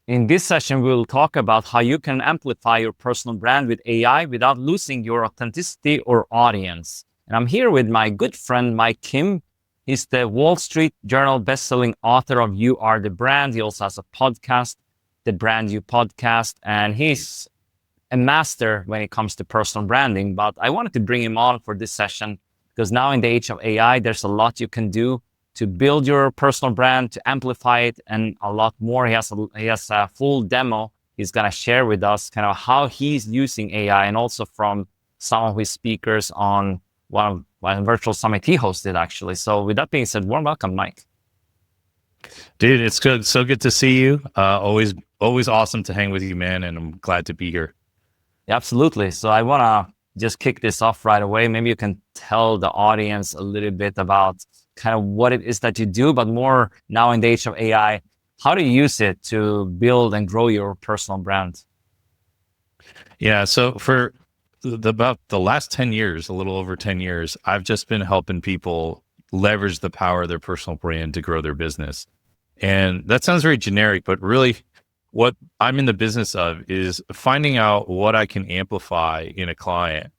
In this session, we'll talk about how you can amplify your personal brand with AI without losing your authenticity or audience. And I'm here with my good friend, Mike Kim. He's the Wall Street Journal bestselling author of You Are the Brand. He also has a podcast, the Brand You Podcast, and he's a master when it comes to personal branding. But I wanted to bring him on for this session because now in the age of AI, there's a lot you can do to build your personal brand, to amplify it, and a lot more. He has a full demo he's gonna share with us, kind of how he's using AI, and also from some of his speakers on one virtual summit he hosted, actually. So with that being said, warm welcome, Mike. Dude, it's good. So good to see you. Always awesome to hang with you, man. And I'm glad to be here. Yeah, absolutely. So I wanna just kick this off right away. Maybe you can tell the audience a little bit about kind of what it is that you do, but more now in the age of AI, how do you use it to build and grow your personal brand? Yeah. So for about the last 10 years, a little over 10 years, I've just been helping people leverage the power of their personal brand to grow their business. And that sounds very generic, but really what I'm in the business of is finding out what I can amplify in a client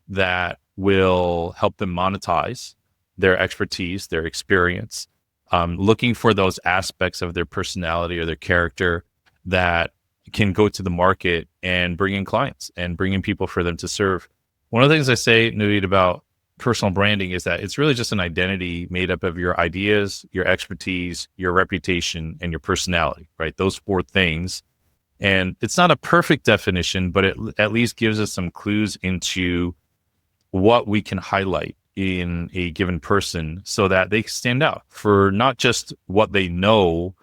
that will help them monetize their expertise, their experience, looking for those aspects of their personality or their character that can go to the market and bring in clients and bring in people for them to serve. One of the things I say, Naveed, about personal branding is that it's really just an identity made up of your ideas, your expertise, your reputation, and your personality, right? Those four things. And it's not a perfect definition, but it at least gives us some clues into what we can highlight in a given person so that they stand out for not just what they know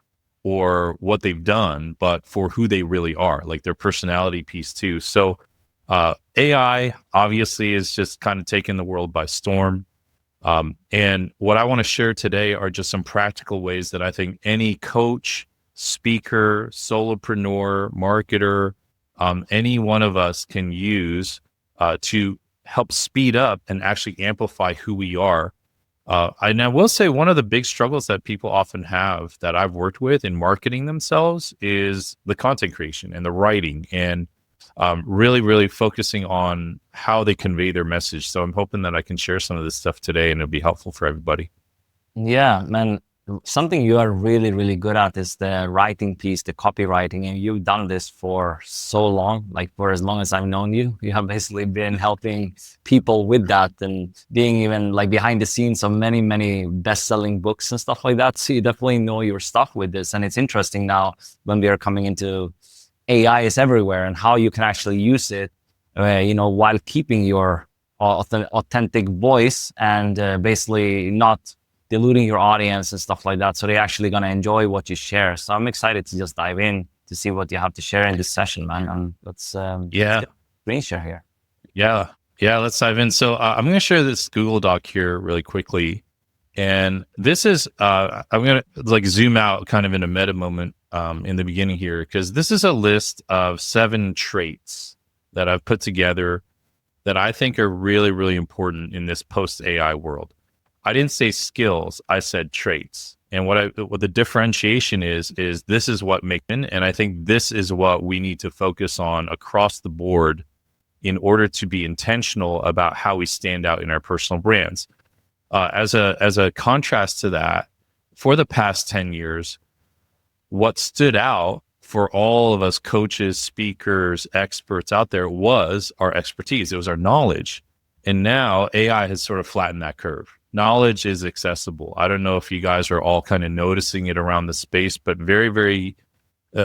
or what they've done, but for who they really are, like their personality piece too. So AI obviously is just kind of taking the world by storm. And what I want to share today are just some practical ways that I think any coach, speaker, solopreneur, marketer, any one of us can use to help speed up and actually amplify who we are. And I will say one of the big struggles that people often have that I've worked with in marketing themselves is the content creation and the writing and really focusing on how they convey their message. So I'm hoping that I can share some of this stuff today and it'll be helpful for everybody. Yeah, man. Something you are really good at is the writing piece, the copywriting, and you've done this for so long, like for as long as I've known you. You have basically been helping people with that and being even like behind the scenes of many best-selling books and stuff like that. So you definitely know your stuff with this. And it's interesting now when we are coming into AI is everywhere and how you can actually use it, while keeping your authentic voice and basically not diluting your audience and stuff like that. So they're actually going to enjoy what you share. So I'm excited to just dive in to see what you have to share in this session, man. And let's screen share here. Yeah, let's dive in. So I'm going to share this Google Doc here really quickly. And this is, I'm going to like zoom out kind of in a meta moment in the beginning here, because this is a list of 7 traits that I've put together that I think are really important in this post-AI world. I didn't say skills, I said traits. And what the differentiation is this is what makes it, and I think this is what we need to focus on across the board in order to be intentional about how we stand out in our personal brands. As a contrast to that, for the past 10 years, what stood out for all of us coaches, speakers, experts out there was our expertise. It was our knowledge. And now AI has sort of flattened that curve. Knowledge is accessible. I don't know if you guys are all kind of noticing it around the space, but very,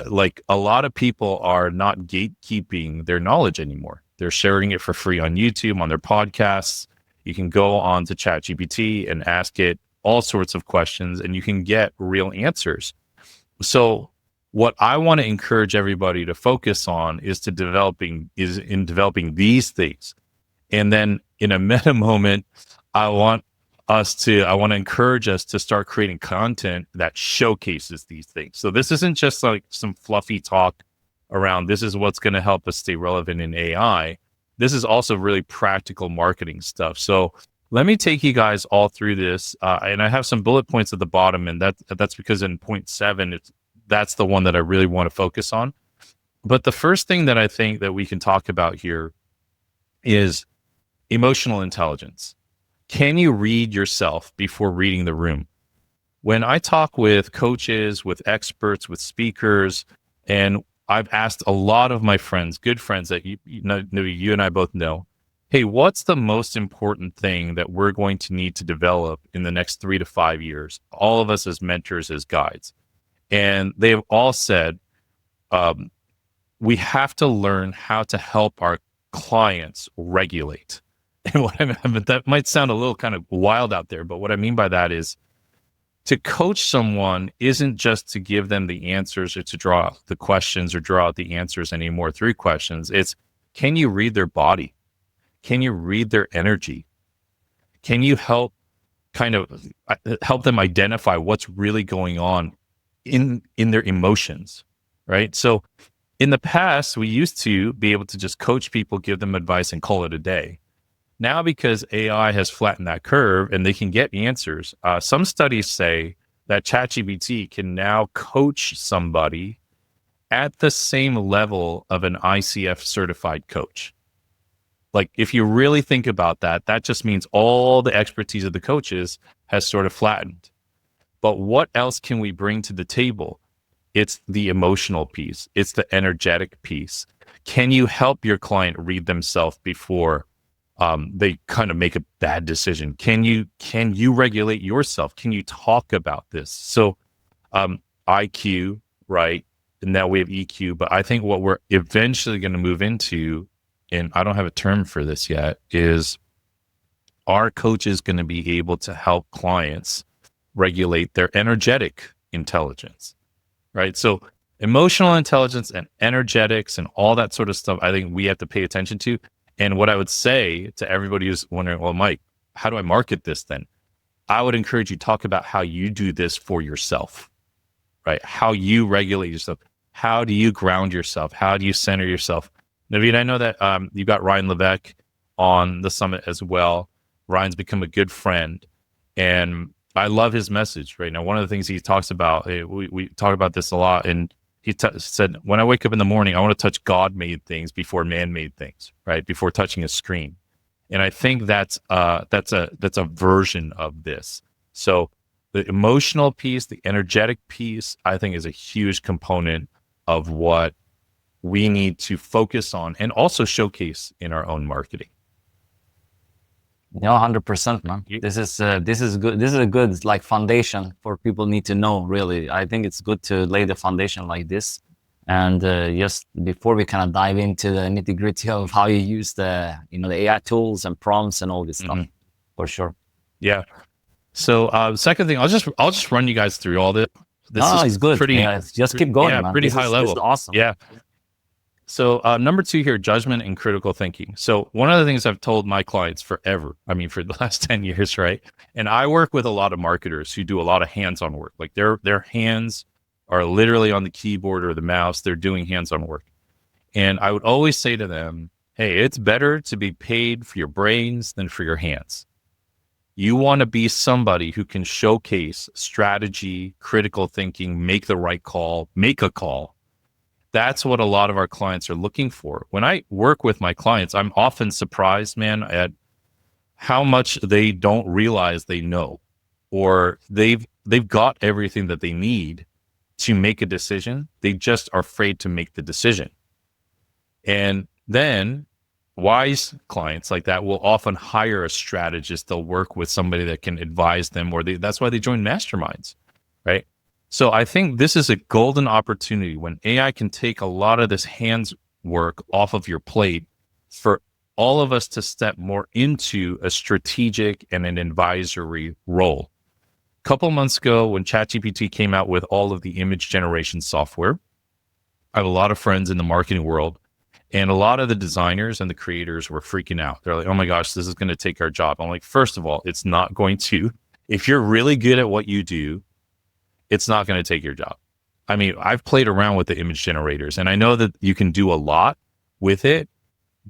like a lot of people are not gatekeeping their knowledge anymore. They're sharing it for free on YouTube, on their podcasts. You can go on to ChatGPT and ask it all sorts of questions and you can get real answers. So what I want to encourage everybody to focus on is developing these things. And then in a meta moment, I want to encourage us to start creating content that showcases these things. So this isn't just like some fluffy talk around this is what's going to help us stay relevant in AI. This is also really practical marketing stuff. So let me take you guys all through this. And I have some bullet points at the bottom, and that's because in point 7, that's the one that I really want to focus on. But the first thing that I think that we can talk about here is emotional intelligence. Can you read yourself before reading the room? When I talk with coaches, with experts, with speakers, and I've asked a lot of my friends, good friends that you and I both know, hey, what's the most important thing that we're going to need to develop in the next 3 to 5 years? All of us as mentors, as guides. And they've all said, we have to learn how to help our clients regulate. And what I mean, that might sound a little kind of wild out there, but what I mean by that is to coach someone isn't just to give them the answers or to draw the questions or draw out the answers anymore through questions. It's, can you read their body? Can you read their energy? Can you help them identify what's really going on in their emotions, right? So in the past, we used to be able to just coach people, give them advice, and call it a day. Now, because AI has flattened that curve and they can get answers, some studies say that ChatGPT can now coach somebody at the same level of an ICF certified coach. Like, if you really think about that, that just means all the expertise of the coaches has sort of flattened. But what else can we bring to the table? It's the emotional piece. It's the energetic piece. Can you help your client read themselves before they kind of make a bad decision? Can you regulate yourself? Can you talk about this? So IQ, right? And now we have EQ, but I think what we're eventually going to move into, and I don't have a term for this yet, is our coach is going to be able to help clients regulate their energetic intelligence, right? So emotional intelligence and energetics and all that sort of stuff, I think we have to pay attention to. And what I would say to everybody who's wondering, well, Mike, how do I market this then? I would encourage you to talk about how you do this for yourself, right? How you regulate yourself. How do you ground yourself? How do you center yourself? Naveed, I know that you got Ryan Levesque on the summit as well. Ryan's become a good friend, and I love his message right now. One of the things he talks about, we talk about this a lot, and he said, when I wake up in the morning, I want to touch God-made things before man-made things, right? Before touching a screen. And I think that's a version of this. So the emotional piece, the energetic piece, I think is a huge component of what we need to focus on and also showcase in our own marketing. Yeah, 100%, man. This is good. This is a good like foundation for people need to know. Really, I think it's good to lay the foundation like this. And just before we kind of dive into the nitty gritty of how you use the AI tools and prompts and all this stuff, for sure. Yeah. So second thing, I'll just run you guys through all this. It's good. Just keep going. Yeah, man. Pretty high level. This is awesome. Yeah. So number 2 here, judgment and critical thinking. So one of the things I've told my clients forever, I mean, for the last 10 years, right? And I work with a lot of marketers who do a lot of hands-on work. Like their hands are literally on the keyboard or the mouse. They're doing hands-on work. And I would always say to them, hey, it's better to be paid for your brains than for your hands. You want to be somebody who can showcase strategy, critical thinking, make the right call, make a call. That's what a lot of our clients are looking for. When I work with my clients, I'm often surprised, man, at how much they don't realize they know, or they've got everything that they need to make a decision. They just are afraid to make the decision. And then wise clients like that will often hire a strategist. They'll work with somebody that can advise them, or that's why they join masterminds, right? So I think this is a golden opportunity when AI can take a lot of this hands work off of your plate for all of us to step more into a strategic and an advisory role. A couple months ago, when ChatGPT came out with all of the image generation software, I have a lot of friends in the marketing world, and a lot of the designers and the creators were freaking out. They're like, oh my gosh, this is going to take our job. I'm like, first of all, it's not going to. If you're really good at what you do, it's not going to take your job. I mean, I've played around with the image generators, and I know that you can do a lot with it,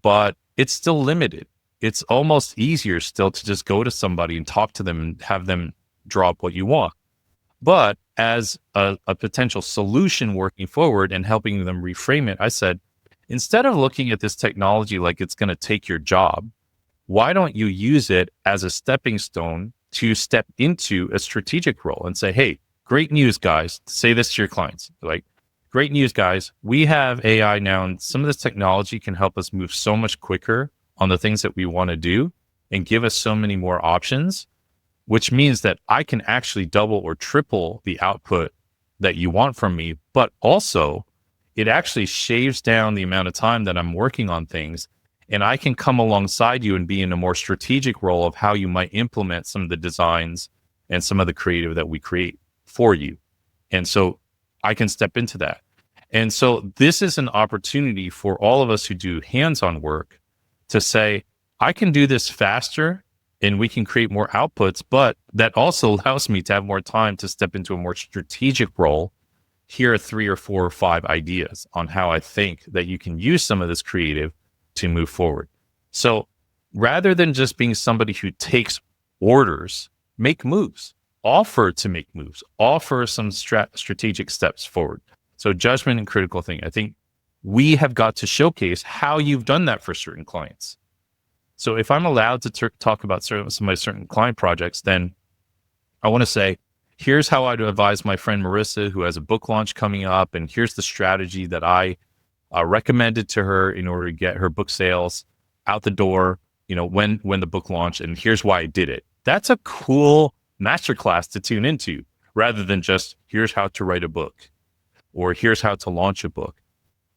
but it's still limited. It's almost easier still to just go to somebody and talk to them and have them draw up what you want. But as a potential solution working forward and helping them reframe it, I said, instead of looking at this technology like it's going to take your job, why don't you use it as a stepping stone to step into a strategic role and say, hey, great news, guys. Say this to your clients. Like, great news, guys. We have AI now, and some of this technology can help us move so much quicker on the things that we want to do and give us so many more options, which means that I can actually double or triple the output that you want from me. But also, it actually shaves down the amount of time that I'm working on things. And I can come alongside you and be in a more strategic role of how you might implement some of the designs and some of the creative that we create for you. And so I can step into that. And so this is an opportunity for all of us who do hands-on work to say, I can do this faster and we can create more outputs, but that also allows me to have more time to step into a more strategic role. Here are 3 or 4 or 5 ideas on how I think that you can use some of this creative to move forward. So rather than just being somebody who takes orders, make moves, offer to make moves, offer some strategic steps forward. So judgment and critical thinking. I think we have got to showcase how you've done that for certain clients. So if I'm allowed to talk about some of my certain client projects, then I want to say, here's how I'd advise my friend Marissa, who has a book launch coming up, and here's the strategy that I recommended to her in order to get her book sales out the door, when the book launched, and here's why I did it. That's a cool masterclass to tune into, rather than just here's how to write a book or here's how to launch a book.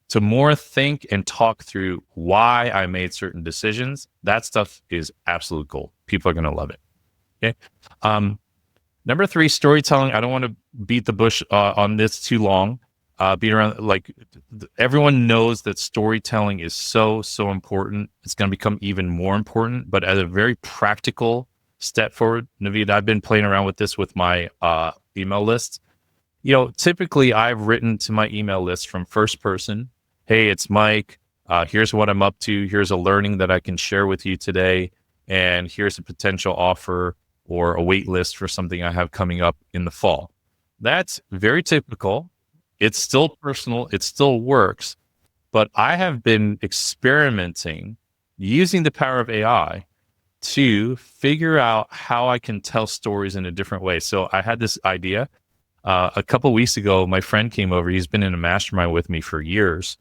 To more think and talk through why I made certain decisions, that stuff is absolute gold. People are going to love it. Okay. Number 3, storytelling. I don't want to beat the bush on this too long. Beat around, like, everyone knows that storytelling is so important. It's going to become even more important, but as a very practical step forward, Naveed, I've been playing around with this with my email list. Typically I've written to my email list from first person. Hey, it's Mike. Here's what I'm up to. Here's a learning that I can share with you today. And here's a potential offer or a wait list for something I have coming up in the fall. That's very typical. It's still personal. It still works. But I have been experimenting using the power of AI to figure out how I can tell stories in a different way. So I had this idea. A couple of weeks ago, my friend came over. He's been in a mastermind with me for years.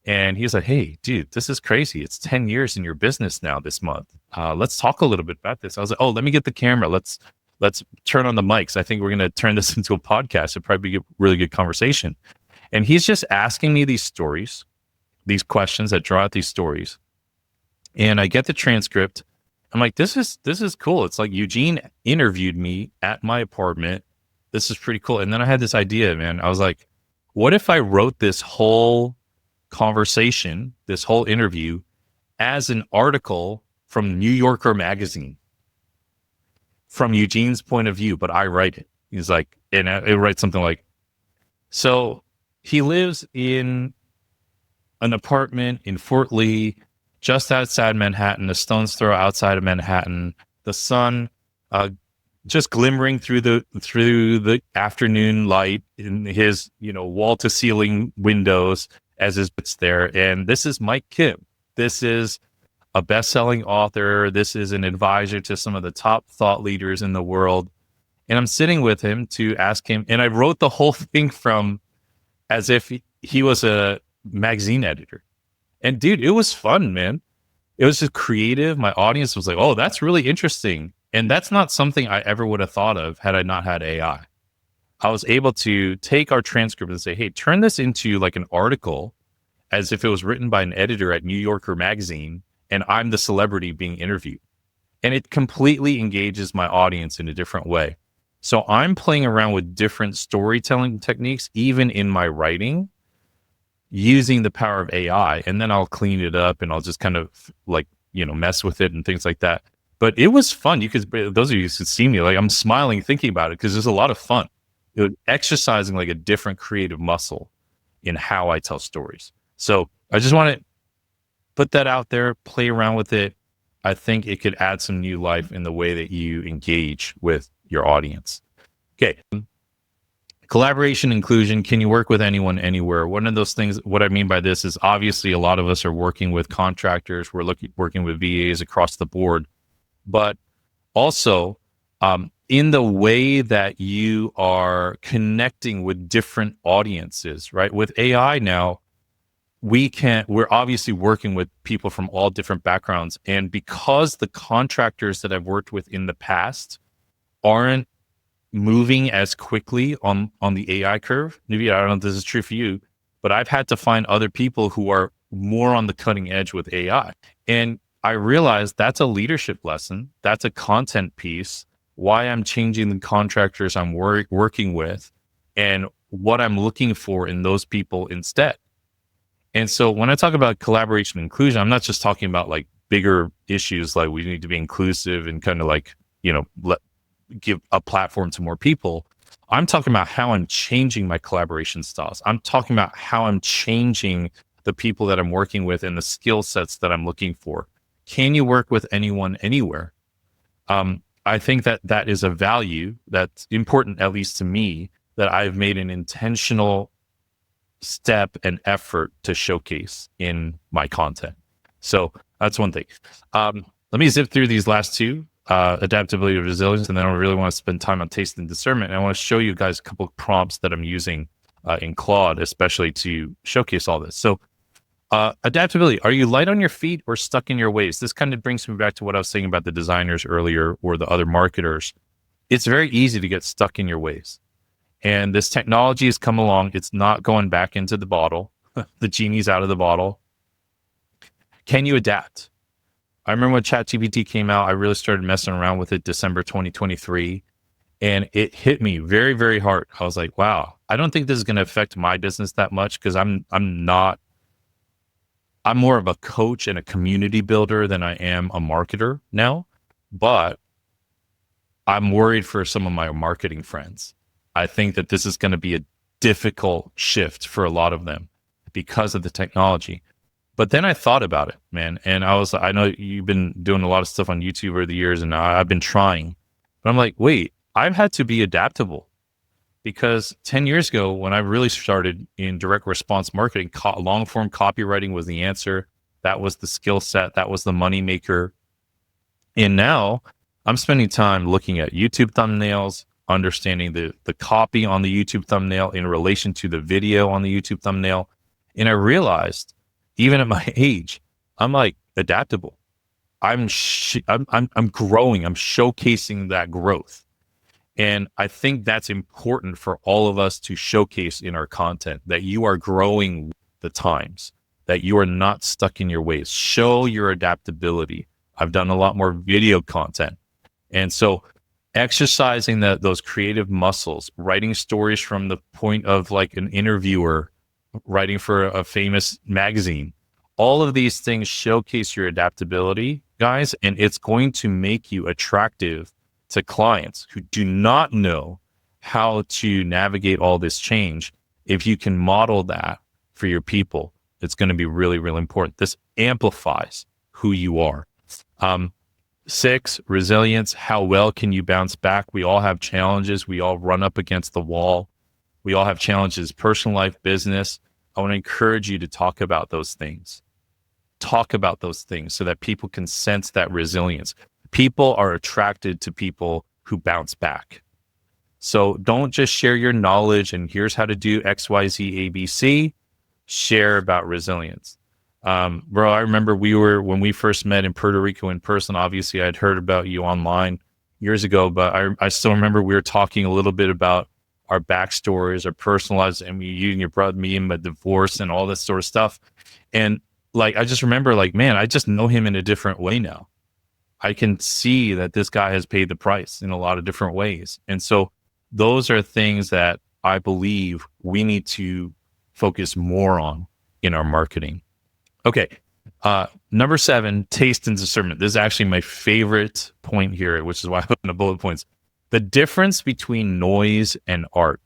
And he's like, hey, dude, this is crazy. It's 10 years in your business now this month. Let's talk a little bit about this. I was like, oh, let me get the camera. Let's turn on the mics. I think we're going to turn this into a podcast. It'll probably be a really good conversation. And he's just asking me these stories, these questions that draw out these stories. And I get the transcript. I'm like, this is cool. It's like Eugene interviewed me at my apartment. This is pretty cool. And then I had this idea, man. I was like, what if I wrote this whole conversation, this whole interview, as an article from New Yorker magazine, from Eugene's point of view, but I write it. He's like, and it writes something like, so he lives in an apartment in Fort Lee, just outside Manhattan, a stone's throw outside of Manhattan. The sun just glimmering through the afternoon light in his wall to ceiling windows as it's there. And this is Mike Kim. This is a best-selling author. This is an advisor to some of the top thought leaders in the world. And I'm sitting with him to ask him, and I wrote the whole thing from as if he was a magazine editor. And dude, it was fun, man. It was just creative. My audience was like, oh, that's really interesting. And that's not something I ever would have thought of had I not had AI. I was able to take our transcript and say, hey, turn this into like an article as if it was written by an editor at New Yorker magazine, and I'm the celebrity being interviewed. And it completely engages my audience in a different way. So I'm playing around with different storytelling techniques, even in my writing, using the power of AI. And then I'll clean it up and I'll just kind of mess with it and things like that. But it was fun. Those of you who could see me, like, I'm smiling thinking about it because there's a lot of fun. It was exercising like a different creative muscle in how I tell stories. So I just want to put that out there, play around with it. I think it could add some new life in the way that you engage with your audience. Okay. Collaboration, inclusion. Can you work with anyone, anywhere? One of those things, what I mean by this is obviously a lot of us are working with contractors. We're working with VAs across the board, but also in the way that you are connecting with different audiences, right? With AI now, we're obviously working with people from all different backgrounds. And because the contractors that I've worked with in the past aren't moving as quickly on the AI curve, maybe I don't know if this is true for you, but I've had to find other people who are more on the cutting edge with AI. And I realized that's a leadership lesson. That's a content piece, why I'm changing the contractors I'm working with and what I'm looking for in those people instead. And so when I talk about collaboration and inclusion, I'm not just talking about like bigger issues like we need to be inclusive and kind of like, give a platform to more people. I'm talking about how I'm changing my collaboration styles. I'm talking about how I'm changing the people that I'm working with and the skill sets that I'm looking for. Can you work with anyone, anywhere? I think that is a value that's important, at least to me, that I've made an intentional step and effort to showcase in my content. So that's one thing. Let me zip through these last two, adaptability and resilience, and then I really want to spend time on taste and discernment. And I want to show you guys a couple of prompts that I'm using in Claude, especially to showcase all this. So adaptability, are you light on your feet or stuck in your ways? This kind of brings me back to what I was saying about the designers earlier or the other marketers. It's very easy to get stuck in your ways. And this technology has come along. It's not going back into the bottle. The genie's out of the bottle. Can you adapt? I remember when ChatGPT came out, I really started messing around with it December 2023. And it hit me very, very hard. I was like, wow, I don't think this is going to affect my business that much because I'm more of a coach and a community builder than I am a marketer now. But I'm worried for some of my marketing friends. I think that this is going to be a difficult shift for a lot of them because of the technology. But then I thought about it, man. And I know you've been doing a lot of stuff on YouTube over the years and I've been trying, but I'm like, wait, I've had to be adaptable because 10 years ago, when I really started in direct response marketing, long form copywriting was the answer. That was the skill set. That was the money maker. And now I'm spending time looking at YouTube thumbnails, understanding the copy on the YouTube thumbnail in relation to the video on the YouTube thumbnail. And I realized, even at my age, I'm like adaptable. I'm growing. I'm showcasing that growth. And I think that's important for all of us to showcase in our content, that you are growing with the times, that you are not stuck in your ways. Show your adaptability. I've done a lot more video content. And so exercising those creative muscles, writing stories from the point of like an interviewer, writing for a famous magazine, all of these things showcase your adaptability, guys, and it's going to make you attractive to clients who do not know how to navigate all this change. If you can model that for your people, it's going to be really, really important. This amplifies who you are. 6, resilience. How well can you bounce back? We all have challenges. We all run up against the wall. We all have challenges, personal life, business. I want to encourage you to talk about those things. Talk about those things so that people can sense that resilience. People are attracted to people who bounce back. So don't just share your knowledge and here's how to do X, Y, Z, ABC. Share about resilience. Bro, I remember when we first met in Puerto Rico in person. Obviously, I'd heard about you online years ago, but I still remember we were talking a little bit about our backstories, our personal lives, and you and your brother, me and my divorce and all this sort of stuff. And like, I just remember like, man, I just know him in a different way now. I can see that this guy has paid the price in a lot of different ways. And so those are things that I believe we need to focus more on in our marketing. Okay. Number 7, taste and discernment. This is actually my favorite point here, which is why I put in the bullet points. The difference between noise and art.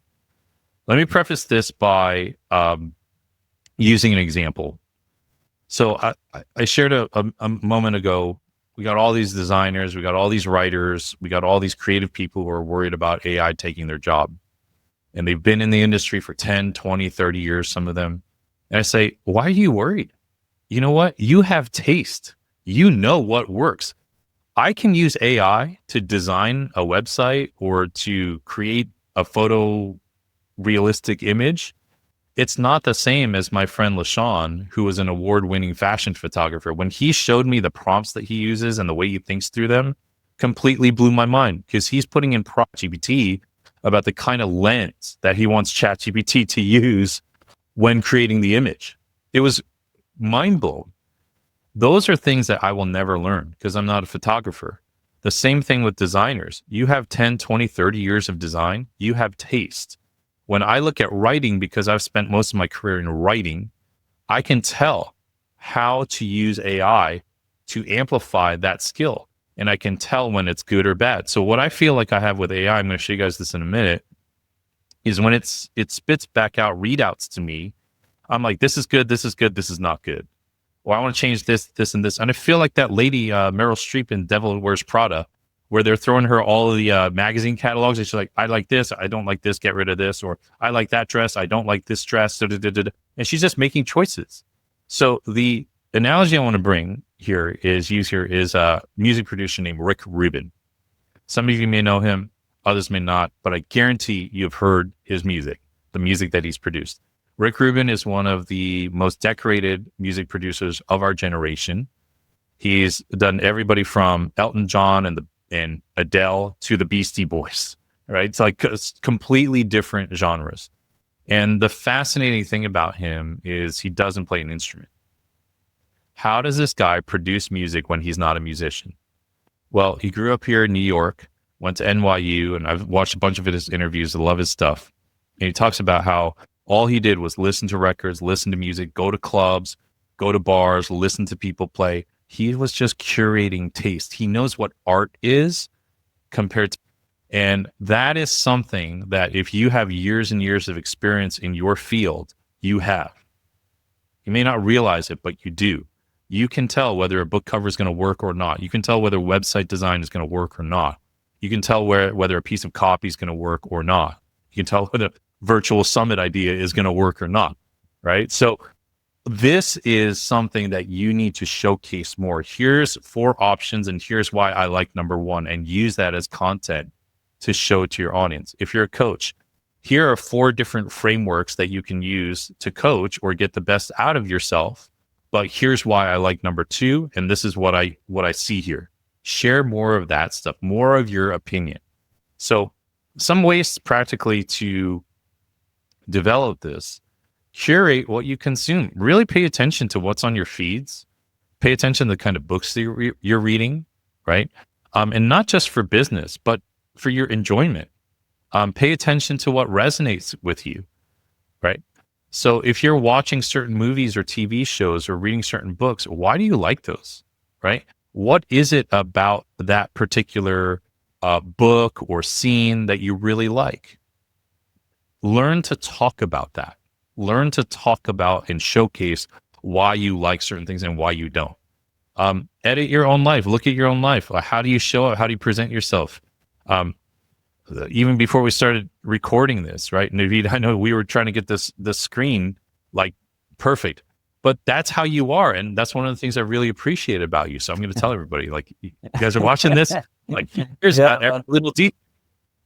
Let me preface this by using an example. So I shared a moment ago, we got all these designers, we got all these writers, we got all these creative people who are worried about AI taking their job. and they've been in the industry for 10, 20, 30 years, some of them. And I say, why are you worried? You know what? You have taste. You know what works. I can use AI to design a website or to create a photo realistic image. It's not the same as my friend LaShawn, who is an award-winning fashion photographer. When he showed me the prompts that he uses and the way he thinks through them, completely blew my mind, because he's putting in GPT about the kind of lens that he wants ChatGPT to use when creating the image. It was mind-blowing. Those are things that I will never learn because I'm not a photographer. The same thing with designers. You have 10, 20, 30 years of design. You have taste. When I look at writing, because I've spent most of my career in writing, I can tell how to use AI to amplify that skill. And I can tell when it's good or bad. So what I feel like I have with AI, I'm going to show you guys this in a minute, is when it spits back out readouts to me, I'm like, this is good, this is good, this is not good. Or I want to change this, this, and this. And I feel like that lady, Meryl Streep in Devil Wears Prada, where they're throwing her all of the magazine catalogs. And she's like, I like this, I don't like this, get rid of this. Or I like that dress, I don't like this dress. And she's just making choices. So the analogy I want to bring here is a music producer named Rick Rubin. Some of you may know him, others may not, but I guarantee you've heard his music, the music that he's produced. Rick Rubin is one of the most decorated music producers of our generation. He's done everybody from Elton John and Adele to the Beastie Boys, right? It's like completely different genres. And the fascinating thing about him is he doesn't play an instrument. How does this guy produce music when he's not a musician? Well, he grew up here in New York, went to NYU, and I've watched a bunch of his interviews. I love his stuff. And he talks about how all he did was listen to records, listen to music, go to clubs, go to bars, listen to people play. He was just curating taste. He knows what art is compared to, and that is something that if you have years and years of experience in your field, you have. You may not realize it, but you do. You can tell whether a book cover is going to work or not. You can tell whether website design is going to work or not. You can tell whether a piece of copy is going to work or not. You can tell whether virtual summit idea is going to work or not, right? So this is something that you need to showcase more. Here's 4 options, and here's why I like number 1, and use that as content to show to your audience. If you're a coach, here are 4 different frameworks that you can use to coach or get the best out of yourself. But here's why I like number 2, and this is what I see here. Share more of that stuff, more of your opinion. So some ways practically to develop this: curate what you consume. Really pay attention to what's on your feeds. Pay attention to the kind of books that you're reading, right? And not just for business, but for your enjoyment. Pay attention to what resonates with you, right? So if you're watching certain movies or TV shows or reading certain books, why do you like those, right? What is it about that particular book or scene that you really like? Learn to talk about that. Learn to talk about and showcase why you like certain things and why you don't. Edit your own life. Look at your own life. How do you show up? How do you present yourself? Even before we started recording this, right, Naveed, I know we were trying to get the screen like perfect, but that's how you are, and that's one of the things I really appreciate about you. So I'm going to tell everybody, like, you guys are watching this, like, here's every little detail.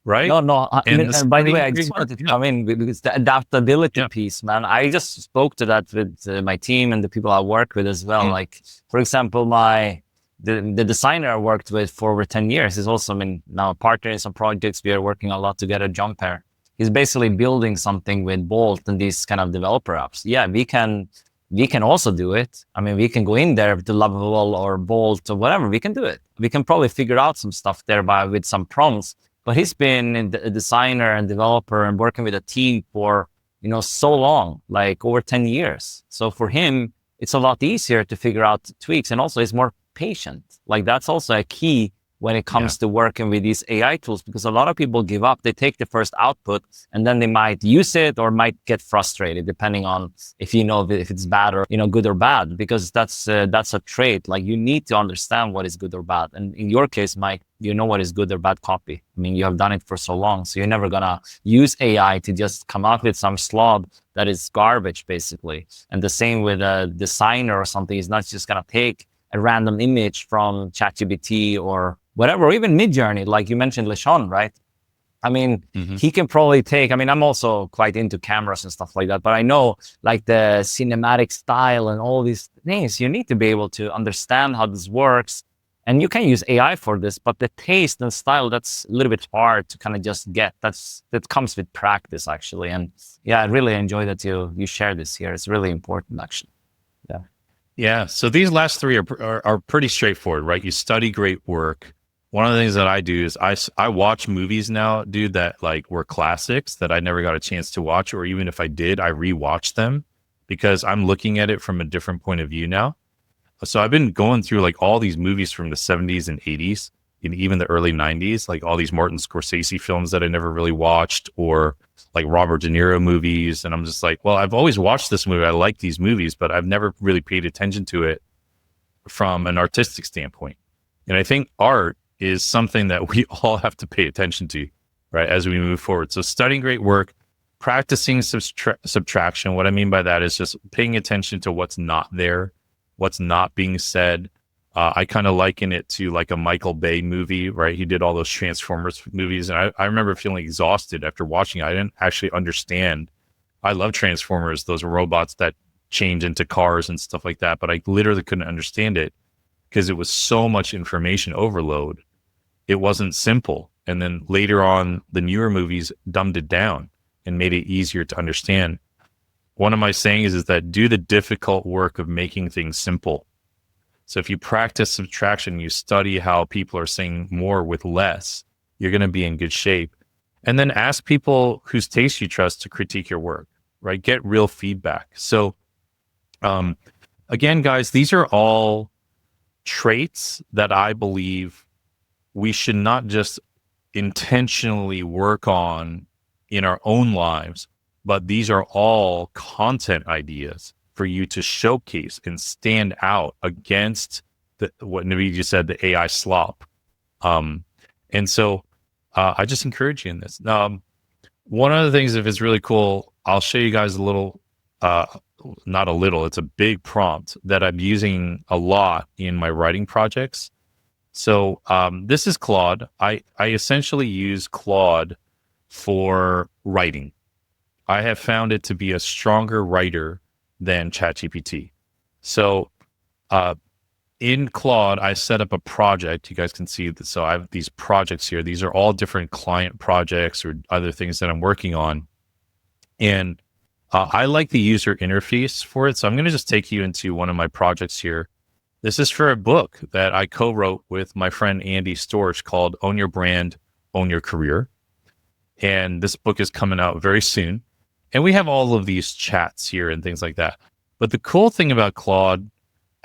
Right? No. And by the way, I just great wanted to come in because the adaptability piece, man. I just spoke to that with my team and the people I work with as well. Like, for example, the designer I worked with for over 10 years is also, now a partner in some projects. We are working a lot together, John Pair. He's basically building something with Bolt and these kind of developer apps. Yeah, we can also do it. We can go in there to Lovable or Bolt or whatever. We can do it. We can probably figure out some stuff there with some prompts. But he's been a designer and developer and working with a team for, so long, like over 10 years. So for him, it's a lot easier to figure out tweaks, and also he's more patient. Like, that's also a key when it Yeah. comes to working with these AI tools, because a lot of people give up. They take the first output and then they might use it or might get frustrated, depending on if if it's bad or good or bad. Because that's a trait. Like, you need to understand what is good or bad. And in your case, Mike, you know what is good or bad copy. I mean, you have done it for so long, so you're never gonna use AI to just come up with some slob that is garbage, basically. And the same with a designer or something. He's not just gonna take a random image from ChatGPT or whatever, or even Midjourney, like you mentioned, LeSean, right? I mean, he can probably take, I mean, I'm also quite into cameras and stuff like that, but I know like the cinematic style and all these things, you need to be able to understand how this works. And you can use AI for this, but the taste and style, that's a little bit hard to kind of just get. That comes with practice, actually. And yeah, I really enjoy that you share this here. It's really important, actually. Yeah. Yeah. So these last three are pretty straightforward, right? You study great work. One of the things that I do is I watch movies now, dude, that like were classics that I never got a chance to watch, or even if I did, I rewatch them because I'm looking at it from a different point of view now. So I've been going through like all these movies from the 70s and 80s and even the early 90s, like all these Martin Scorsese films that I never really watched, or like Robert De Niro movies. And I'm just like, well, I've always watched this movie. I like these movies, but I've never really paid attention to it from an artistic standpoint. And I think art is something that we all have to pay attention to, right, as we move forward. So studying great work, practicing subtraction. What I mean by that is just paying attention to what's not there, what's not being said. I kind of liken it to like a Michael Bay movie, right? He did all those Transformers movies. And I remember feeling exhausted after watching it. I didn't actually understand. I love Transformers, those robots that change into cars and stuff like that. But I literally couldn't understand it because it was so much information overload. It wasn't simple. And then later on, the newer movies dumbed it down and made it easier to understand. One of my sayings is that do the difficult work of making things simple. So if you practice subtraction, you study how people are saying more with less, you're going to be in good shape. And then ask people whose taste you trust to critique your work, right? Get real feedback. So again, guys, these are all traits that I believe we should not just intentionally work on in our own lives, but these are all content ideas for you to showcase and stand out against what Naveed just said, the AI slop. And so I just encourage you in this. One of the things, if it's really cool, I'll show you guys a little, not a little, it's a big prompt that I'm using a lot in my writing projects. So this is Claude. I essentially use Claude for writing. I have found it to be a stronger writer than ChatGPT. So in Claude, I set up a project. You guys can see that. So I have these projects here. These are all different client projects or other things that I'm working on. And I like the user interface for it. So I'm going to just take you into one of my projects here. This is for a book that I co-wrote with my friend Andy Storch called Own Your Brand, Own Your Career. And this book is coming out very soon. And we have all of these chats here and things like that. But the cool thing about Claude,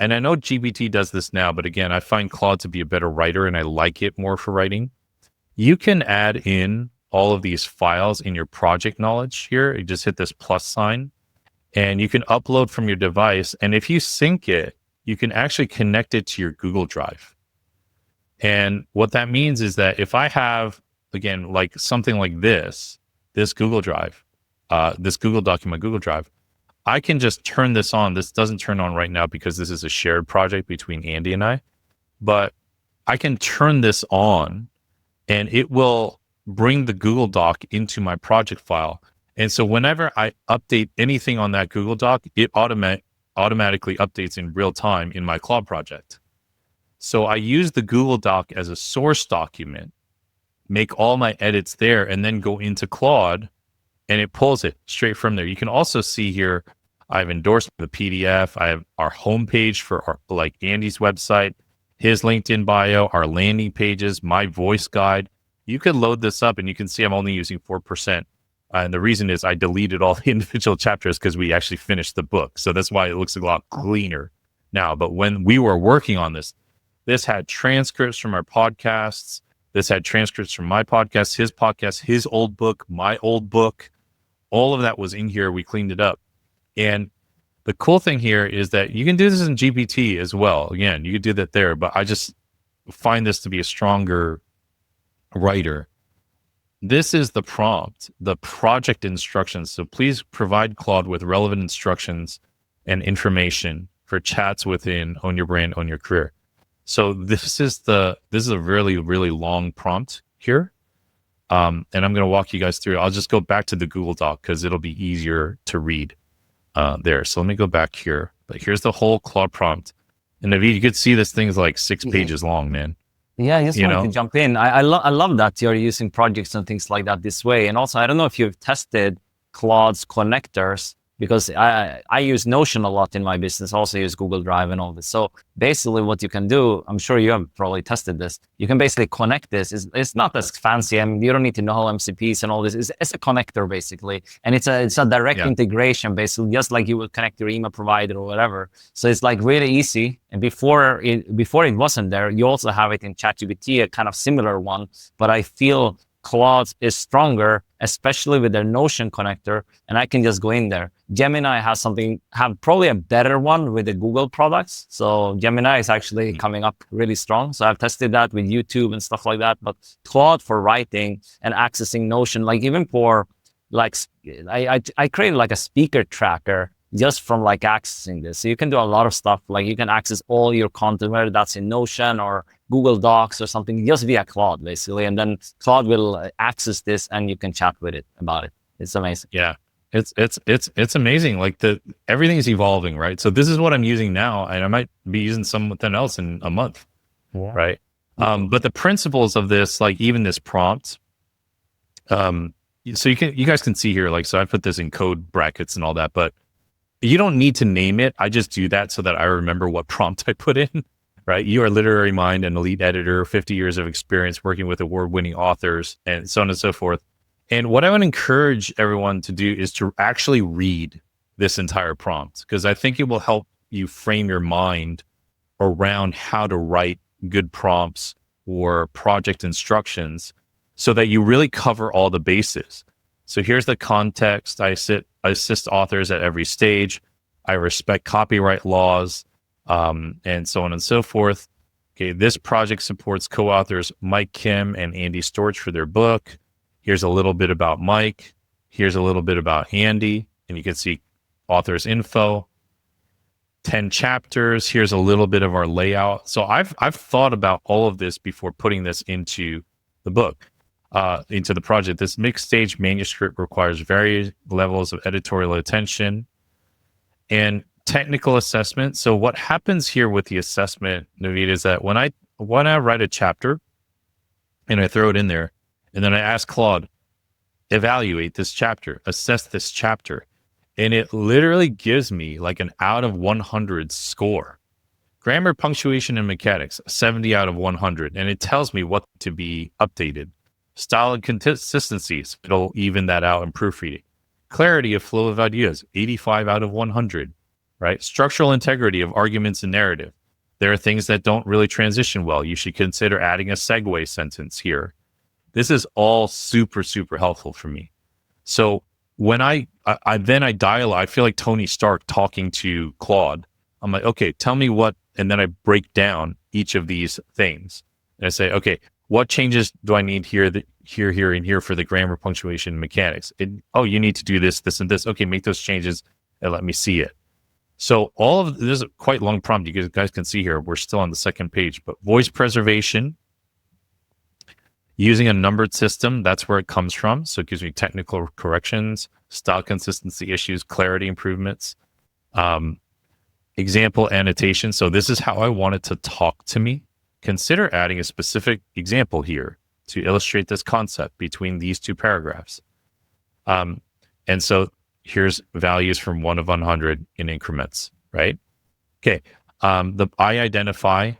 and I know GPT does this now, but again, I find Claude to be a better writer and I like it more for writing. You can add in all of these files in your project knowledge here. You just hit this plus sign and you can upload from your device. And if you sync it, you can actually connect it to your Google Drive. And what that means is that if I have, again, like something like this Google Drive, this Google document, Google Drive, I can just turn this on. This doesn't turn on right now because this is a shared project between Andy and I, but I can turn this on and it will bring the Google Doc into my project file. And so whenever I update anything on that Google Doc, it automatically updates in real time in my Claude project. So I use the Google Doc as a source document, make all my edits there, and then go into Claude and it pulls it straight from there. You can also see here, I've endorsed the PDF. I have our homepage for our, like Andy's website, his LinkedIn bio, our landing pages, my voice guide. You can load this up and you can see I'm only using 4%. And the reason is I deleted all the individual chapters because we actually finished the book. So that's why it looks a lot cleaner now. But when we were working on this, This had transcripts from our podcasts. This had transcripts from my podcast, his old book, my old book. All of that was in here. We cleaned it up. And the cool thing here is that you can do this in GPT as well. Again, you could do that there, but I just find this to be a stronger writer. This is the prompt, the project instructions. So please provide Claude with relevant instructions and information for chats within Own Your Brand, Own Your Career. So this is a really, really long prompt here. And I'm going to walk you guys through. I'll just go back to the Google Doc because it'll be easier to read there. So let me go back here. But here's the whole Claude prompt. And Naveed, you could see this thing's like 6 pages long, man. Yeah, I just wanted to jump in. I love that you're using projects and things like that this way. And also, I don't know if you've tested Claude's connectors, because I use Notion a lot in my business. I also use Google Drive and all this. So basically what you can do, I'm sure you have probably tested this. You can basically connect this. It's not as fancy. I mean, you don't need to know MCPs and all this. It's a connector basically. And it's a direct integration basically, just like you would connect your email provider or whatever. So it's like really easy. And before it wasn't there, you also have it in ChatGPT, a kind of similar one. But I feel Claude is stronger, especially with their Notion connector, and I can just go in there. Gemini have probably a better one with the Google products. So Gemini is actually coming up really strong. So I've tested that with YouTube and stuff like that. But Claude for writing and accessing Notion, like even for like, I created like a speaker tracker just from like accessing this. So you can do a lot of stuff. Like you can access all your content, whether that's in Notion or Google Docs or something, just via Claude basically. And then Claude will access this and you can chat with it about it. It's amazing. Yeah. It's amazing. Like everything is evolving, right? So this is what I'm using now, and I might be using something else in a month. Yeah. Right. But the principles of this, like even this prompt, so you guys can see here, like, so I put this in code brackets and all that, but you don't need to name it. I just do that so that I remember what prompt I put in, right? You are literary mind, an elite editor, 50 years of experience working with award-winning authors, and so on and so forth. And what I would encourage everyone to do is to actually read this entire prompt, because I think it will help you frame your mind around how to write good prompts or project instructions so that you really cover all the bases. So here's the context. I assist authors at every stage. I respect copyright laws, and so on and so forth. Okay, this project supports co-authors Mike Kim and Andy Storch for their book. Here's a little bit about Mike. Here's a little bit about Andy, and you can see author's info. 10 chapters. Here's a little bit of our layout. So I've thought about all of this before putting this into the book. Into the project. This mixed stage manuscript requires various levels of editorial attention and technical assessment. So what happens here with the assessment, Naveed, is that when I write a chapter and I throw it in there, and then I ask Claude, evaluate this chapter, assess this chapter, and it literally gives me like an out of 100 score. Grammar, punctuation, and mechanics, 70 out of 100. And it tells me what to be updated. Style and consistencies, it'll even that out in proofreading. Clarity of flow of ideas, 85 out of 100, right? Structural integrity of arguments and narrative. There are things that don't really transition well. You should consider adding a segue sentence here. This is all super, super helpful for me. So when I dial, I feel like Tony Stark talking to Claude. I'm like, okay, tell me what, and then I break down each of these things. And I say, okay, what changes do I need here, and here for the grammar, punctuation, and mechanics? You need to do this, this, and this. Okay, make those changes and let me see it. So all of this is a quite long prompt. You guys can see here, we're still on the second page, but voice preservation, using a numbered system, that's where it comes from. So it gives me technical corrections, style consistency issues, clarity improvements, example annotation. So this is how I want it to talk to me. Consider adding a specific example here to illustrate this concept between these two paragraphs. And so here's values from 1 of 100 in increments, right? Okay. The I identify,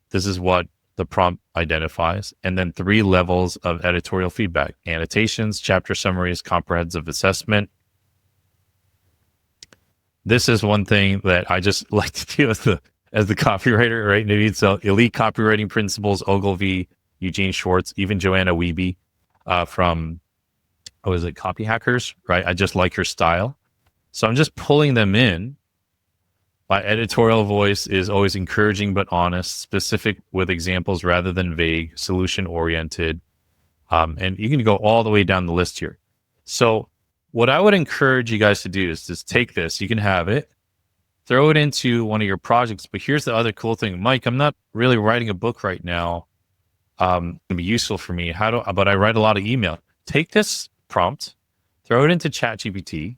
this is what the prompt identifies, and then 3 levels of editorial feedback: annotations, chapter summaries, comprehensive assessment. This is one thing that I just like to do as the copywriter, right? Maybe it's Elite Copywriting Principles, Ogilvy, Eugene Schwartz, even Joanna Wiebe from, is it Copy Hackers, right? I just like her style. So I'm just pulling them in. My editorial voice is always encouraging but honest, specific with examples rather than vague, solution-oriented. And you can go all the way down the list here. So what I would encourage you guys to do is just take this. You can have it, throw it into one of your projects. But here's the other cool thing. Mike, I'm not really writing a book right now. It can be useful for me. But I write a lot of email. Take this prompt, throw it into ChatGPT,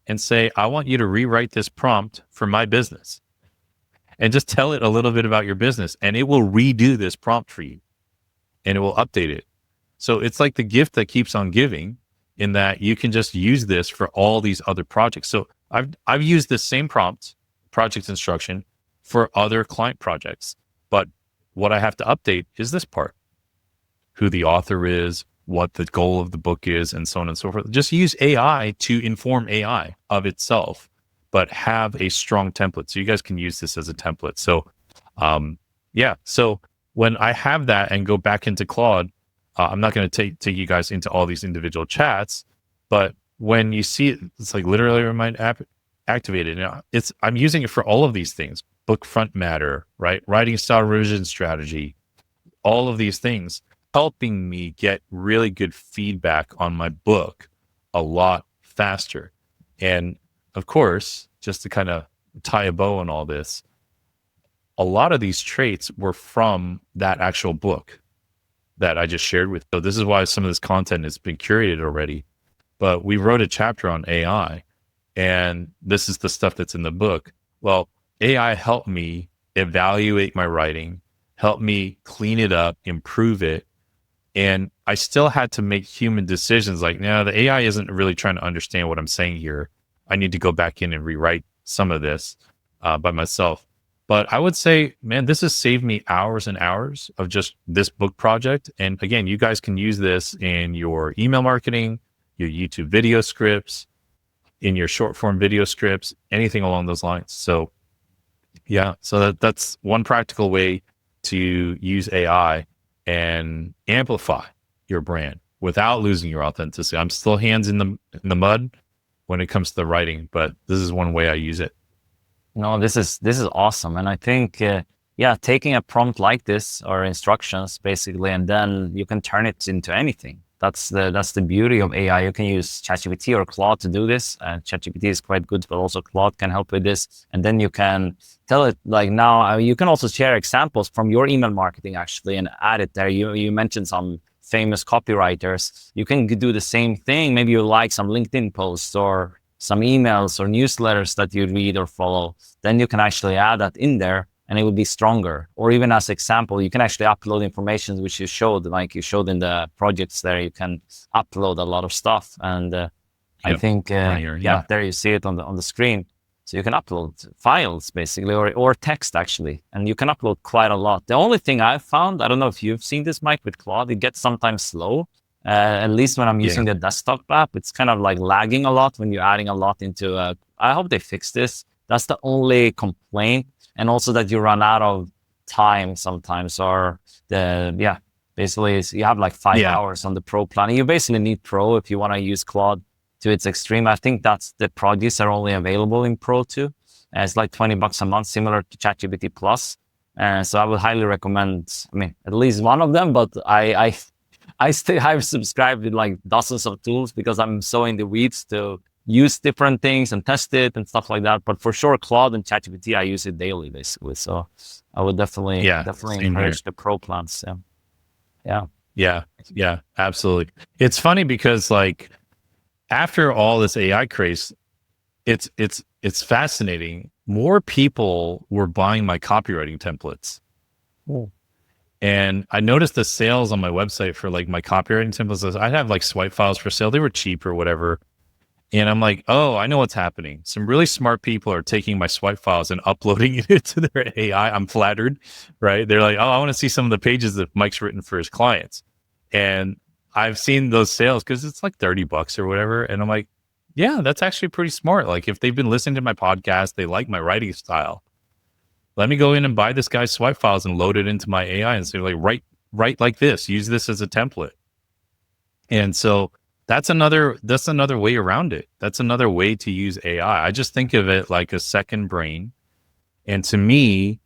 and say, I want you to rewrite this prompt for my business. And just tell it a little bit about your business. And it will redo this prompt for you. And it will update it. So it's like the gift that keeps on giving, in that you can just use this for all these other projects. So I've used this same prompt, project instruction, for other client projects. But what I have to update is this part: who the author is, what the goal of the book is, and so on and so forth. Just use AI to inform AI of itself, but have a strong template. So you guys can use this as a template. So, So when I have that and go back into Claude, I'm not going to take you guys into all these individual chats, but when you see it, it's like literally remind app activated. I'm using it for all of these things: book front matter, right? Writing style, revision strategy, all of these things, helping me get really good feedback on my book a lot faster. And of course, just to kind of tie a bow on all this, a lot of these traits were from that actual book that I just shared with. So this is why some of this content has been curated already. But we wrote a chapter on AI, and this is the stuff that's in the book. Well, AI helped me evaluate my writing, helped me clean it up, improve it. And I still had to make human decisions like, no, the AI isn't really trying to understand what I'm saying here. I need to go back in and rewrite some of this by myself. But I would say, man, this has saved me hours and hours of just this book project. And again, you guys can use this in your email marketing, your YouTube video scripts, in your short form video scripts, anything along those lines. So yeah, so that's one practical way to use AI and amplify your brand without losing your authenticity. I'm still hands in the mud when it comes to the writing, but this is one way I use it. No, this is awesome. And I think, taking a prompt like this, or instructions basically, and then you can turn it into anything. That's the beauty of AI. You can use ChatGPT or Claude to do this. ChatGPT is quite good, but also Claude can help with this. And then you can tell it, like, now you can also share examples from your email marketing actually and add it there. You mentioned some famous copywriters. You can do the same thing. Maybe you like some LinkedIn posts or some emails or newsletters that you read or follow. Then you can actually add that in there, and it will be stronger. Or even as example, you can actually upload information which you showed, like you showed in the projects there. You can upload a lot of stuff, and I think right here, there you see it on the screen. So you can upload files basically, or text actually, and you can upload quite a lot. The only thing I've found, I don't know if you've seen this, Mike, with Claude, it gets sometimes slow. At least when I'm using the desktop app, it's kind of like lagging a lot when you're adding a lot into. I hope they fix this. That's the only complaint, and also that you run out of time sometimes, or basically you have like 5 hours on the Pro plan. You basically need Pro if you want to use Claude to its extreme. I think that's the projects are only available in Pro too. It's like $20 a month, similar to ChatGPT Plus. So I would highly recommend. I mean, at least one of them, but I've subscribed with like dozens of tools because I'm so in the weeds to use different things and test it and stuff like that. But for sure, Claude and ChatGPT, I use it daily basically. So I would definitely encourage the Pro plans. Yeah, absolutely. It's funny because like after all this AI craze, it's fascinating. More people were buying my copywriting templates. Ooh. And I noticed the sales on my website for like my copywriting templates. I'd have like swipe files for sale. They were cheap or whatever. And I'm like, oh, I know what's happening. Some really smart people are taking my swipe files and uploading it into their AI. I'm flattered, right? They're like, oh, I want to see some of the pages that Mike's written for his clients. And I've seen those sales because it's like $30 or whatever. And I'm like, yeah, that's actually pretty smart. Like if they've been listening to my podcast, they like my writing style. Let me go in and buy this guy's swipe files and load it into my AI and say, like, write like this, use this as a template. And so that's another way around it. That's another way to use AI. I just think of it like a second brain. And to me,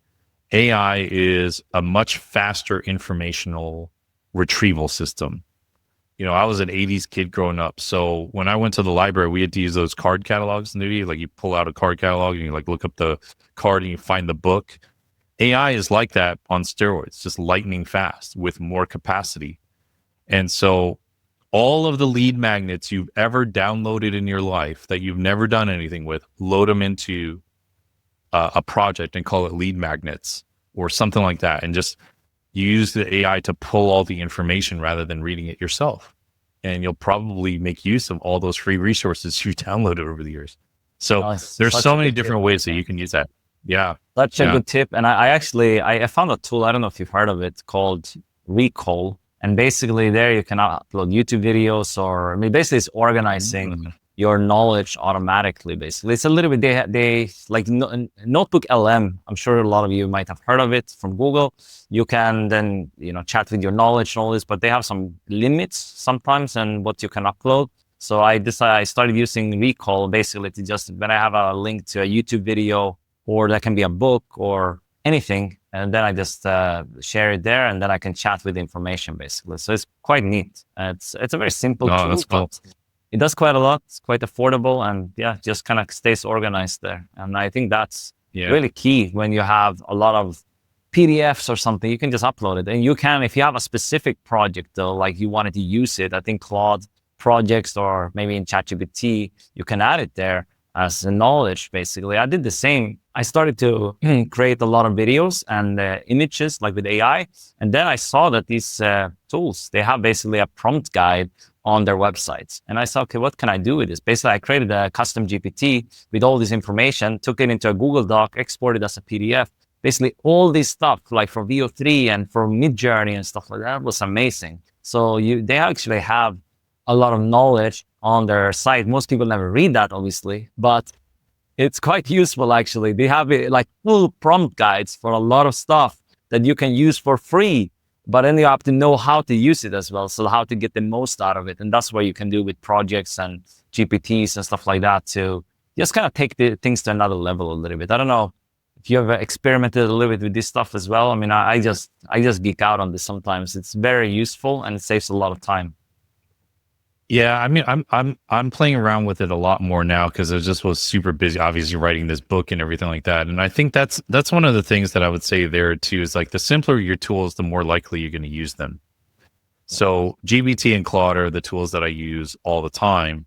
AI is a much faster informational retrieval system. I was an 80s kid growing up. So when I went to the library, we had to use those card catalogs. Like you pull out a card catalog and you like look up the card and you find the book. AI is like that on steroids, just lightning fast with more capacity. And so all of the lead magnets you've ever downloaded in your life that you've never done anything with, load them into a project and call it lead magnets or something like that. And just use the AI to pull all the information rather than reading it yourself. And you'll probably make use of all those free resources you downloaded over the years. So there's so many different ways that you can use that. Yeah. Such a good tip. And I actually found a tool, I don't know if you've heard of it, called Recall. And basically there you can upload YouTube videos, or basically it's organizing your knowledge automatically. Basically, it's a little bit, they like Notebook LM. I'm sure a lot of you might have heard of it from Google. You can then, chat with your knowledge and all this, but they have some limits sometimes and what you can upload. So I started using Recall basically to just, when I have a link to a YouTube video, or that can be a book or anything, and then I just share it there, and then I can chat with the information basically. So it's quite neat. It's a very simple tool. That's cool. It does quite a lot. It's quite affordable, and just kind of stays organized there. And I think that's really key when you have a lot of PDFs or something. You can just upload it, and you can, if you have a specific project though, like you wanted to use it, I think Claude projects, or maybe in ChatGPT, you can add it there as a knowledge. Basically, I did the same. I started to create a lot of videos and images like with AI. And then I saw that these tools, they have basically a prompt guide on their websites. And I said, okay, what can I do with this? Basically, I created a custom GPT with all this information, took it into a Google Doc, exported as a PDF. Basically, all this stuff, like for VO3 and for Midjourney and stuff like that, was amazing. So they actually have a lot of knowledge on their site. Most people never read that, obviously, but it's quite useful actually. They have like full prompt guides for a lot of stuff that you can use for free, but then you have to know how to use it as well. So how to get the most out of it. And that's what you can do with projects and GPTs and stuff like that to just kind of take the things to another level a little bit. I don't know if you have experimented a little bit with this stuff as well. I just geek out on this sometimes. It's very useful and it saves a lot of time. Yeah, I'm playing around with it a lot more now because I just was super busy, obviously writing this book and everything like that. And I think that's one of the things that I would say there too, is like the simpler your tools, the more likely you're going to use them. So GPT and Claude are the tools that I use all the time,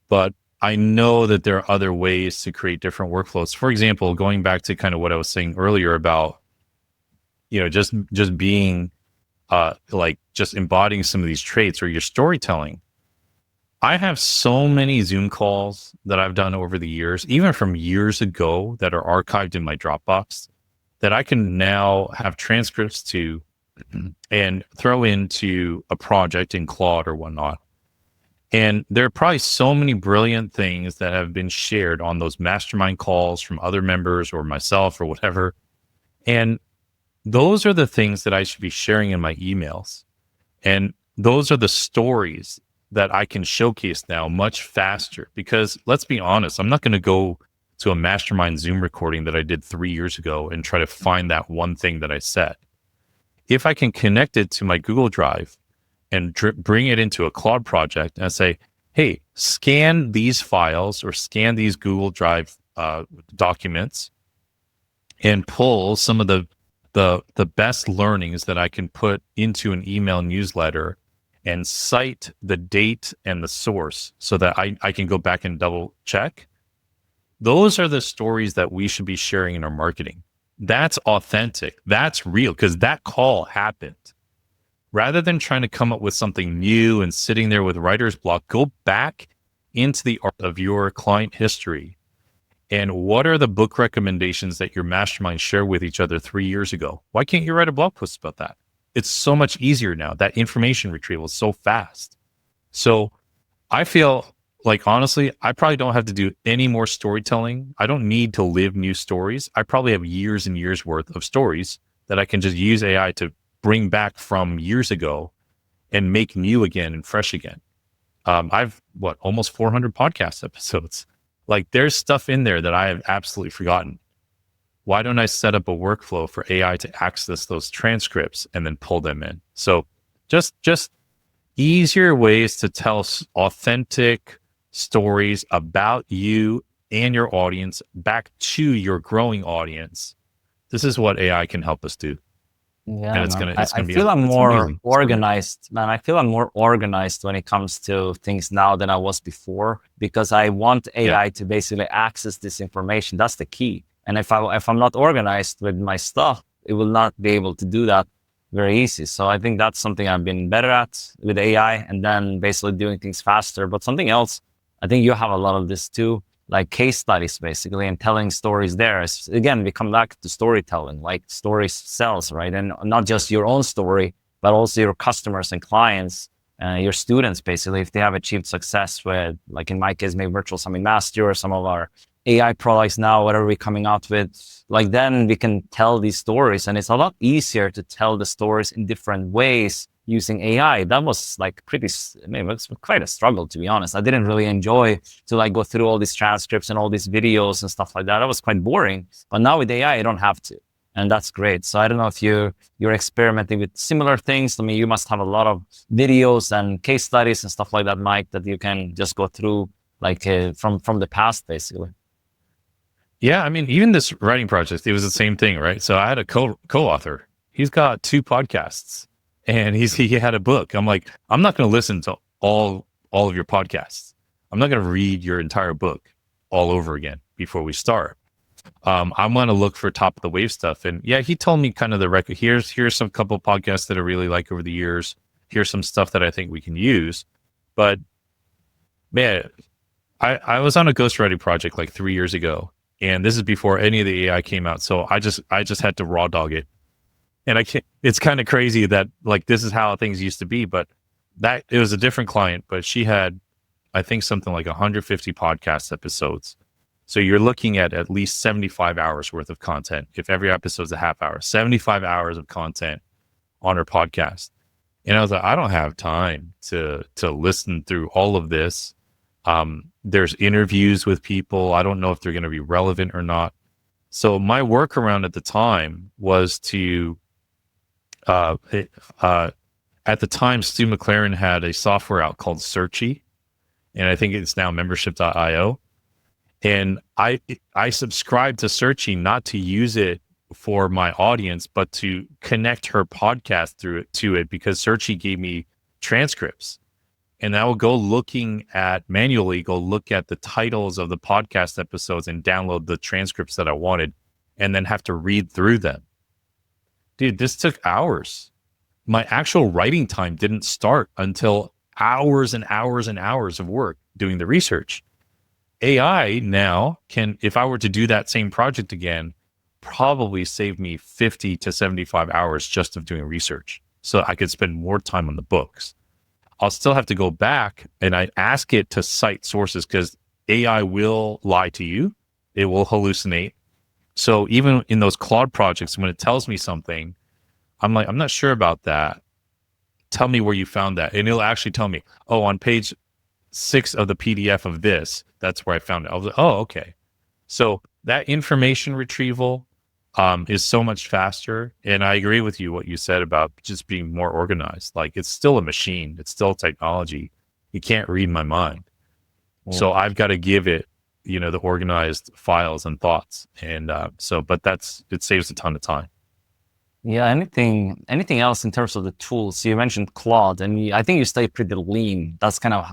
but I know that there are other ways to create different workflows. For example, going back to kind of what I was saying earlier about, just being like just embodying some of these traits or your storytelling. I have so many Zoom calls that I've done over the years, even from years ago, that are archived in my Dropbox, that I can now have transcripts to and throw into a project in Claude or whatnot. And there are probably so many brilliant things that have been shared on those mastermind calls from other members or myself or whatever. And those are the things that I should be sharing in my emails. And those are the stories that I can showcase now much faster, because let's be honest, I'm not going to go to a mastermind Zoom recording that I did 3 years ago and try to find that one thing that I said. If I can connect it to my Google Drive and bring it into a Claude project and say, hey, scan these files or scan these Google Drive documents and pull some of the best learnings that I can put into an email newsletter and cite the date and the source so that I can go back and double check. Those are the stories that we should be sharing in our marketing. That's authentic. That's real, because that call happened. Rather than trying to come up with something new and sitting there with writer's block, go back into the art of your client history. And what are the book recommendations that your mastermind shared with each other 3 years ago? Why can't you write a blog post about that? It's so much easier now. That information retrieval is so fast. So I feel like, honestly, I probably don't have to do any more storytelling. I don't need to live new stories. I probably have years and years worth of stories that I can just use AI to bring back from years ago and make new again and fresh again. I've almost 400 podcast episodes. Like, there's stuff in there that I have absolutely forgotten. Why don't I set up a workflow for AI to access those transcripts and then pull them in? So just easier ways to tell authentic stories about you and your audience back to your growing audience. This is what AI can help us do. Yeah, and it's man. gonna I be feel I'm it's more amazing. organized, man. I feel I'm more organized when it comes to things now than I was before, because I want AI to basically access this information. That's the key. And if I'm not organized with my stuff, it will not be able to do that very easy. So I think that's something I've been better at with AI, and then basically doing things faster. But something else, I think you have a lot of this too, like case studies basically, and telling stories there. Again, we come back to storytelling, like stories sells, right? And not just your own story, but also your customers and clients, your students, basically, if they have achieved success with, like in my case, maybe Virtual Summit Master or some of our AI products now, whatever we're coming out with, like then we can tell these stories, and it's a lot easier to tell the stories in different ways using AI. That was like it was quite a struggle, to be honest. I didn't really enjoy to like go through all these transcripts and all these videos and stuff like that. That was quite boring. But now with AI, I don't have to. And that's great. So I don't know if you're experimenting with similar things. I mean, you must have a lot of videos and case studies and stuff like that, Mike, that you can just go through like from the past, basically. Yeah, I mean, even this writing project, it was the same thing, right? So I had a co-author. He's got 2 podcasts, and he had a book. I'm like, I'm not going to listen to all of your podcasts. I'm not going to read your entire book all over again before we start. I'm going to look for top of the wave stuff. And yeah, he told me kind of the record. Here's some couple of podcasts that I really like over the years. Here's some stuff that I think we can use. But man, I was on a ghostwriting project like 3 years ago. And this is before any of the AI came out. So I just had to raw dog it. And it's kind of crazy that like, this is how things used to be, but that it was a different client, but she had, I think, something like 150 podcast episodes. So you're looking at least 75 hours worth of content. If every episode's a half hour, 75 hours of content on her podcast. And I was like, I don't have time to listen through all of this. There's interviews with people. I don't know if they're going to be relevant or not. So my workaround at the time was to, at the time, Stu McLaren had a software out called Searchy, and I think it's now membership.io. And I subscribed to Searchy not to use it for my audience, but to connect her podcast to it because Searchy gave me transcripts. And I will manually go look at the titles of the podcast episodes and download the transcripts that I wanted, and then have to read through them. Dude, this took hours. My actual writing time didn't start until hours and hours and hours of work doing the research. AI now can, if I were to do that same project again, probably save me 50 to 75 hours just of doing research. So I could spend more time on the books. I'll still have to go back and I ask it to cite sources because AI will lie to you. It will hallucinate. So even in those Claude projects, when it tells me something, I'm like, I'm not sure about that. Tell me where you found that. And it'll actually tell me, oh, on page 6 of the PDF of this, that's where I found it. I was like, oh, okay. So that information retrieval is so much faster. And I agree with you, what you said about just being more organized. Like, it's still a machine. It's still technology. You can't read my mind. So I've got to give it, the organized files and thoughts. And but it saves a ton of time. Yeah. Anything else in terms of the tools? You mentioned Claude, and I think you stay pretty lean. That's kind of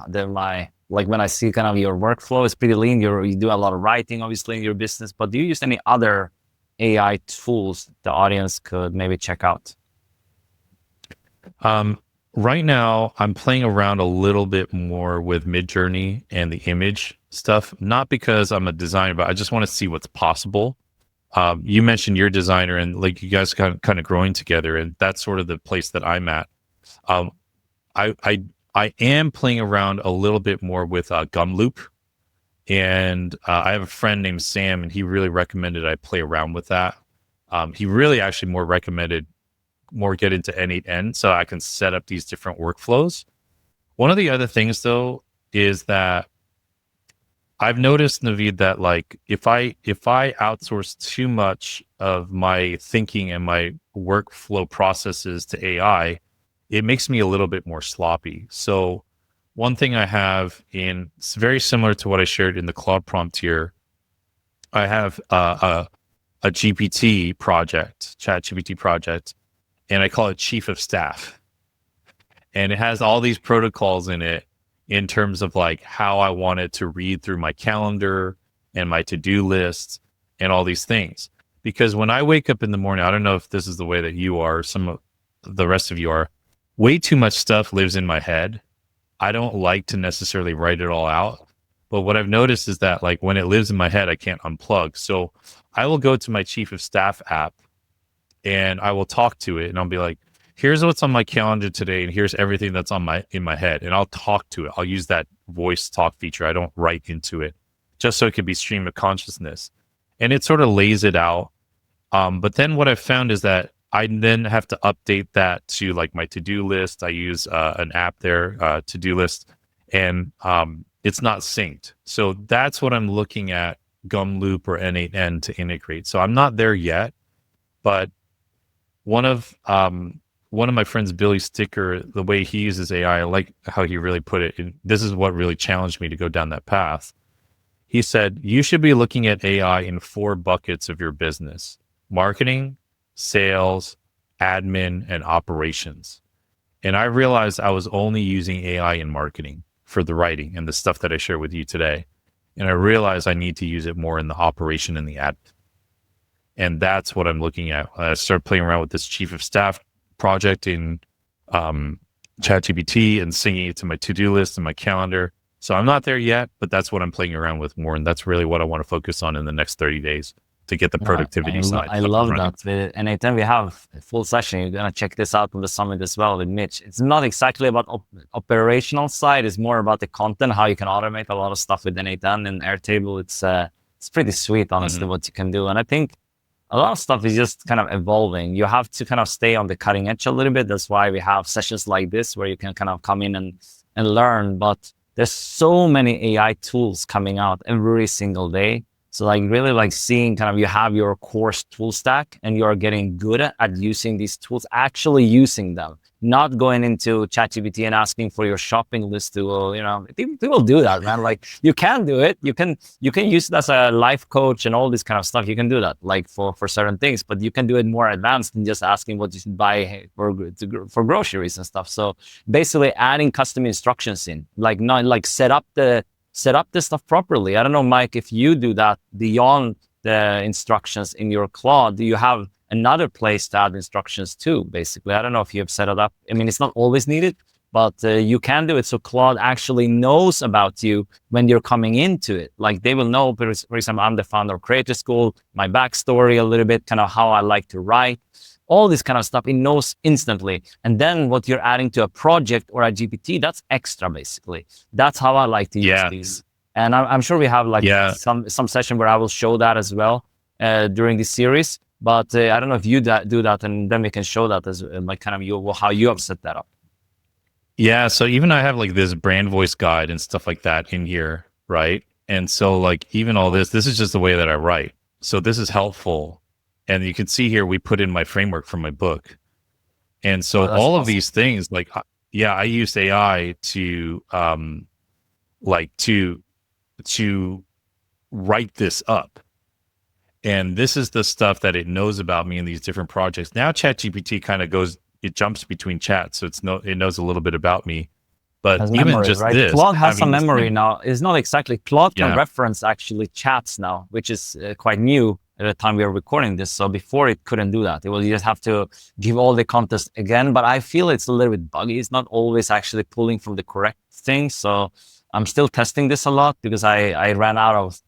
like when I see kind of your workflow is pretty lean. You do a lot of writing, obviously, in your business. But do you use any other AI tools the audience could maybe check out? Right now, I'm playing around a little bit more with Midjourney and the image stuff, not because I'm a designer, but I just want to see what's possible. You mentioned you're a designer, and like you guys kind of growing together, and that's sort of the place that I'm at. I I am playing around a little bit more with Gumloop. And I have a friend named Sam, and he really recommended I play around with that. He really actually more recommended more get into N8N so I can set up these different workflows. One of the other things, though, is that I've noticed, Naveed, that like if I outsource too much of my thinking and my workflow processes to AI, it makes me a little bit more sloppy. So one thing I have in, it's very similar to what I shared in the Claude prompt here. I have a GPT project, Chat GPT project, and I call it Chief of Staff. And it has all these protocols in it in terms of like how I want it to read through my calendar and my to-do lists and all these things. Because when I wake up in the morning, I don't know if this is the way that you are, some of the rest of you are, way too much stuff lives in my head. I don't like to necessarily write it all out. But what I've noticed is that like when it lives in my head, I can't unplug. So I will go to my Chief of Staff app and I will talk to it and I'll be like, here's what's on my calendar today, and here's everything that's in my head. And I'll talk to it. I'll use that voice talk feature. I don't write into it, just so it can be stream of consciousness. And it sort of lays it out. But then what I've found is that I then have to update that to like my to-do list. I use an app there, to-do list, and it's not synced. So that's what I'm looking at Gumloop or N8N to integrate. So I'm not there yet, but one of my friends, Billy Sticker, the way he uses AI, I like how he really put it. And this is what really challenged me to go down that path. He said, you should be looking at AI in 4 buckets of your business: marketing, sales, admin, and operations. And I realized I was only using AI in marketing for the writing and the stuff that I share with you today. And I realized I need to use it more in the operation and the admin. And that's what I'm looking at. I started playing around with this Chief of Staff project in ChatGPT and singing it to my to-do list and my calendar. So I'm not there yet, but that's what I'm playing around with more. And that's really what I want to focus on in the next 30 days to get the productivity side. I love that. And anytime we have a full session, you're going to check this out on the summit as well with Mitch. It's not exactly about operational side. It's more about the content, how you can automate a lot of stuff with N8N and Airtable. It's pretty sweet, honestly, what you can do. And I think a lot of stuff is just kind of evolving. You have to kind of stay on the cutting edge a little bit. That's why we have sessions like this where you can kind of come in and learn. But there's so many AI tools coming out every single day. So like really like seeing kind of you have your course tool stack and you're getting good at using these tools, actually using them, not going into ChatGPT and asking for your shopping list to, people do that, man. Like you can do it. You can use it as a life coach and all this kind of stuff. You can do that like for certain things, but you can do it more advanced than just asking what you should buy for groceries and stuff. So basically adding custom instructions in, like not like set up this stuff properly. I don't know, Mike, if you do that beyond the instructions in your Claude, do you have another place to add instructions too, basically? I don't know if you have set it up. I mean, it's not always needed, but you can do it so Claude actually knows about you when you're coming into it. Like they will know, for example, I'm the founder of Creator School, my backstory a little bit, kind of how I like to write, all this kind of stuff, it knows instantly. And then what you're adding to a project or a GPT, that's extra, basically. That's how I like to use these. And I'm sure we have like some session where I will show that as well during this series. But I don't know if you do that, and then we can show that as like kind of how you have set that up. Yeah, so even I have like this brand voice guide and stuff like that in here, right? And so like even all this is just the way that I write. So this is helpful. And you can see here, we put in my framework from my book. And so all of these things, like, I use AI to write this up. And this is the stuff that it knows about me in these different projects. Now ChatGPT kind of it jumps between chats. So it knows a little bit about me. But even memory, just right? This. Claude has some memory now. It's not exactly, Claude can reference actually chats now, which is quite new at the time we are recording this. So before it couldn't do that. You just have to give all the context again, but I feel it's a little bit buggy. It's not always actually pulling from the correct thing. So I'm still testing this a lot because I ran out of,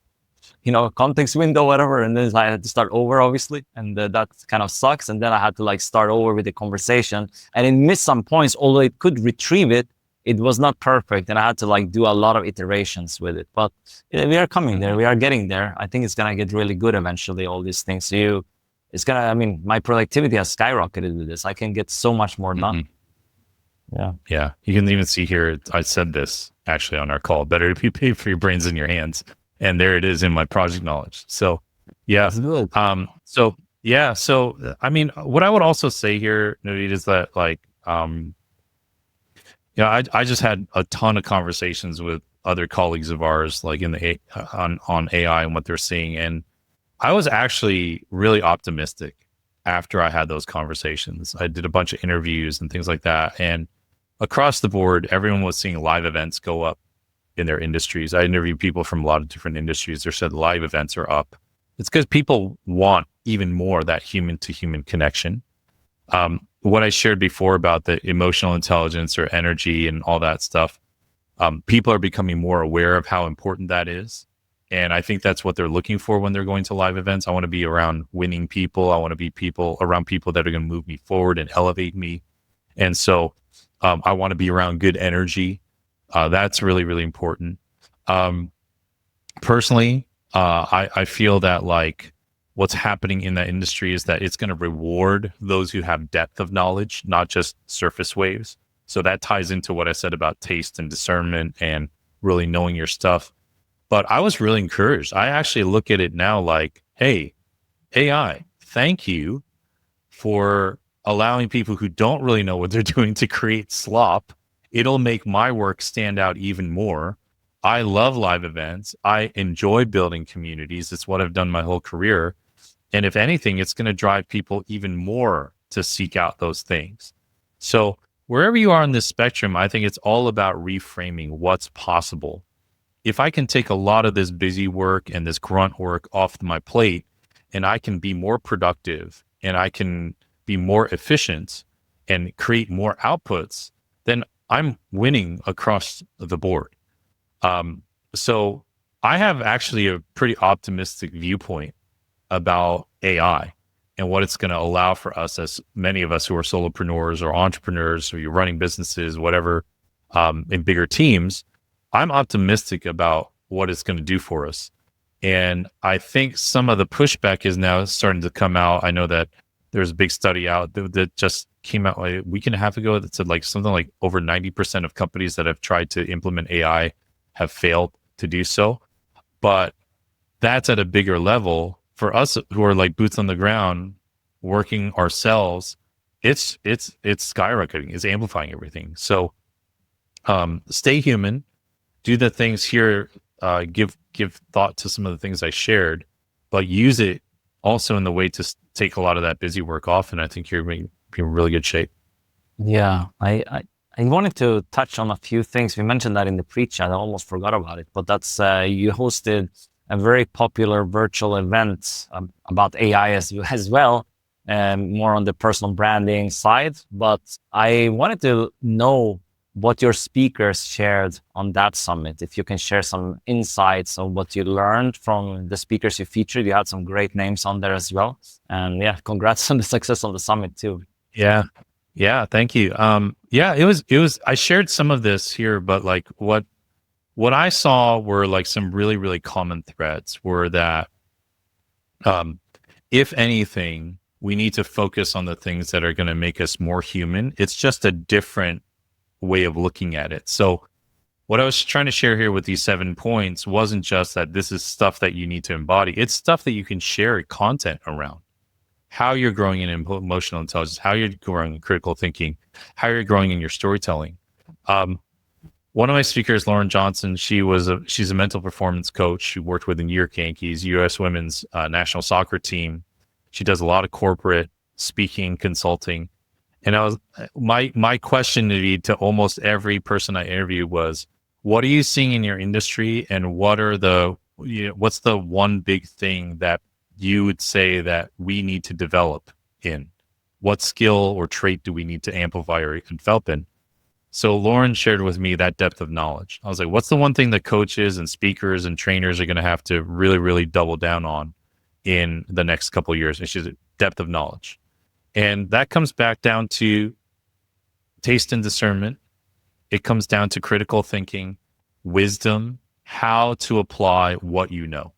context window, whatever. And then I had to start over, obviously. And that kind of sucks. And then I had to like start over with the conversation and it missed some points, although it could retrieve it. it was not perfect, and I had to like do a lot of iterations with it. But we are coming there. We are getting there. I think it's gonna get really good eventually. All these things. So it's gonna. I mean, my productivity has skyrocketed with this. I can get so much more done. Yeah. Yeah. You can even see here, I said this actually on our call, better to be paid for your brains in your hands. And there it is in my project knowledge. So yeah. That's good. So yeah. So, I mean, what I would also say here, Naveed, is that like, I just had a ton of conversations with other colleagues of ours, like in the on AI and what they're seeing. And I was actually really optimistic after I had those conversations. I did a bunch of interviews and things like that. And across the board, everyone was seeing live events go up in their industries. I interviewed people from a lot of different industries. They said live events are up. It's because people want even more of that human to human connection. What I shared before about the emotional intelligence or energy and all that stuff, people are becoming more aware of how important that is. And I think that's what they're looking for when they're going to live events. I want to be around winning people. I want to be around people that are going to move me forward and elevate me. And so I want to be around good energy. That's really, really important. Personally, I feel that like what's happening in that industry is that it's going to reward those who have depth of knowledge, not just surface waves. So that ties into what I said about taste and discernment and really knowing your stuff. But I was really encouraged. I actually look at it now like, hey, AI, thank you for allowing people who don't really know what they're doing to create slop. It'll make my work stand out even more. I love live events. I enjoy building communities. It's what I've done my whole career. And if anything, it's going to drive people even more to seek out those things. So wherever you are on this spectrum, I think it's all about reframing what's possible. If I can take a lot of this busy work and this grunt work off my plate, and I can be more productive and I can be more efficient and create more outputs, then I'm winning across the board. So I have actually a pretty optimistic viewpoint about AI and what it's going to allow for us, as many of us who are solopreneurs or entrepreneurs, or you're running businesses, whatever, in bigger teams. I'm optimistic about what it's going to do for us. And I think some of the pushback is now starting to come out. I know that there's a big study out that just came out like a week and a half ago that said like something like over 90% of companies that have tried to implement AI have failed to do so. But that's at a bigger level. For us who are like boots on the ground working ourselves, it's skyrocketing, it's amplifying everything. So stay human, do the things here, give thought to some of the things I shared, but use it also in the way to take a lot of that busy work off. And I think you're in really good shape. Yeah, I wanted to touch on a few things. We mentioned that in the pre-chat. I almost forgot about it, but that's you hosted a very popular virtual event about AI as well, more on the personal branding side. But I wanted to know what your speakers shared on that summit. If you can share some insights on what you learned from the speakers you featured. You had some great names on there as well. And yeah, congrats on the success of the summit too. Yeah. Yeah. Thank you. Yeah, it was, I shared some of this here, but like what I saw were like some really, really common threads were that, if anything, we need to focus on the things that are going to make us more human. It's just a different way of looking at it. So what I was trying to share here with these 7 points wasn't just that this is stuff that you need to embody. It's stuff that you can share content around. How you're growing in emotional intelligence, how you're growing in critical thinking, how you're growing in your storytelling. One of my speakers, Lauren Johnson, she's a mental performance coach. She worked with the New York Yankees, U.S. women's national soccer team. She does a lot of corporate speaking, consulting. And my question to almost every person I interviewed was, what are you seeing in your industry, and what's the one big thing that you would say that we need to develop in? What skill or trait do we need to amplify or develop in? So Lauren shared with me that depth of knowledge. I was like, what's the one thing that coaches and speakers and trainers are going to have to really, really double down on in the next couple of years? And she's depth of knowledge. And that comes back down to taste and discernment It comes down to critical thinking, wisdom, how to apply what you know.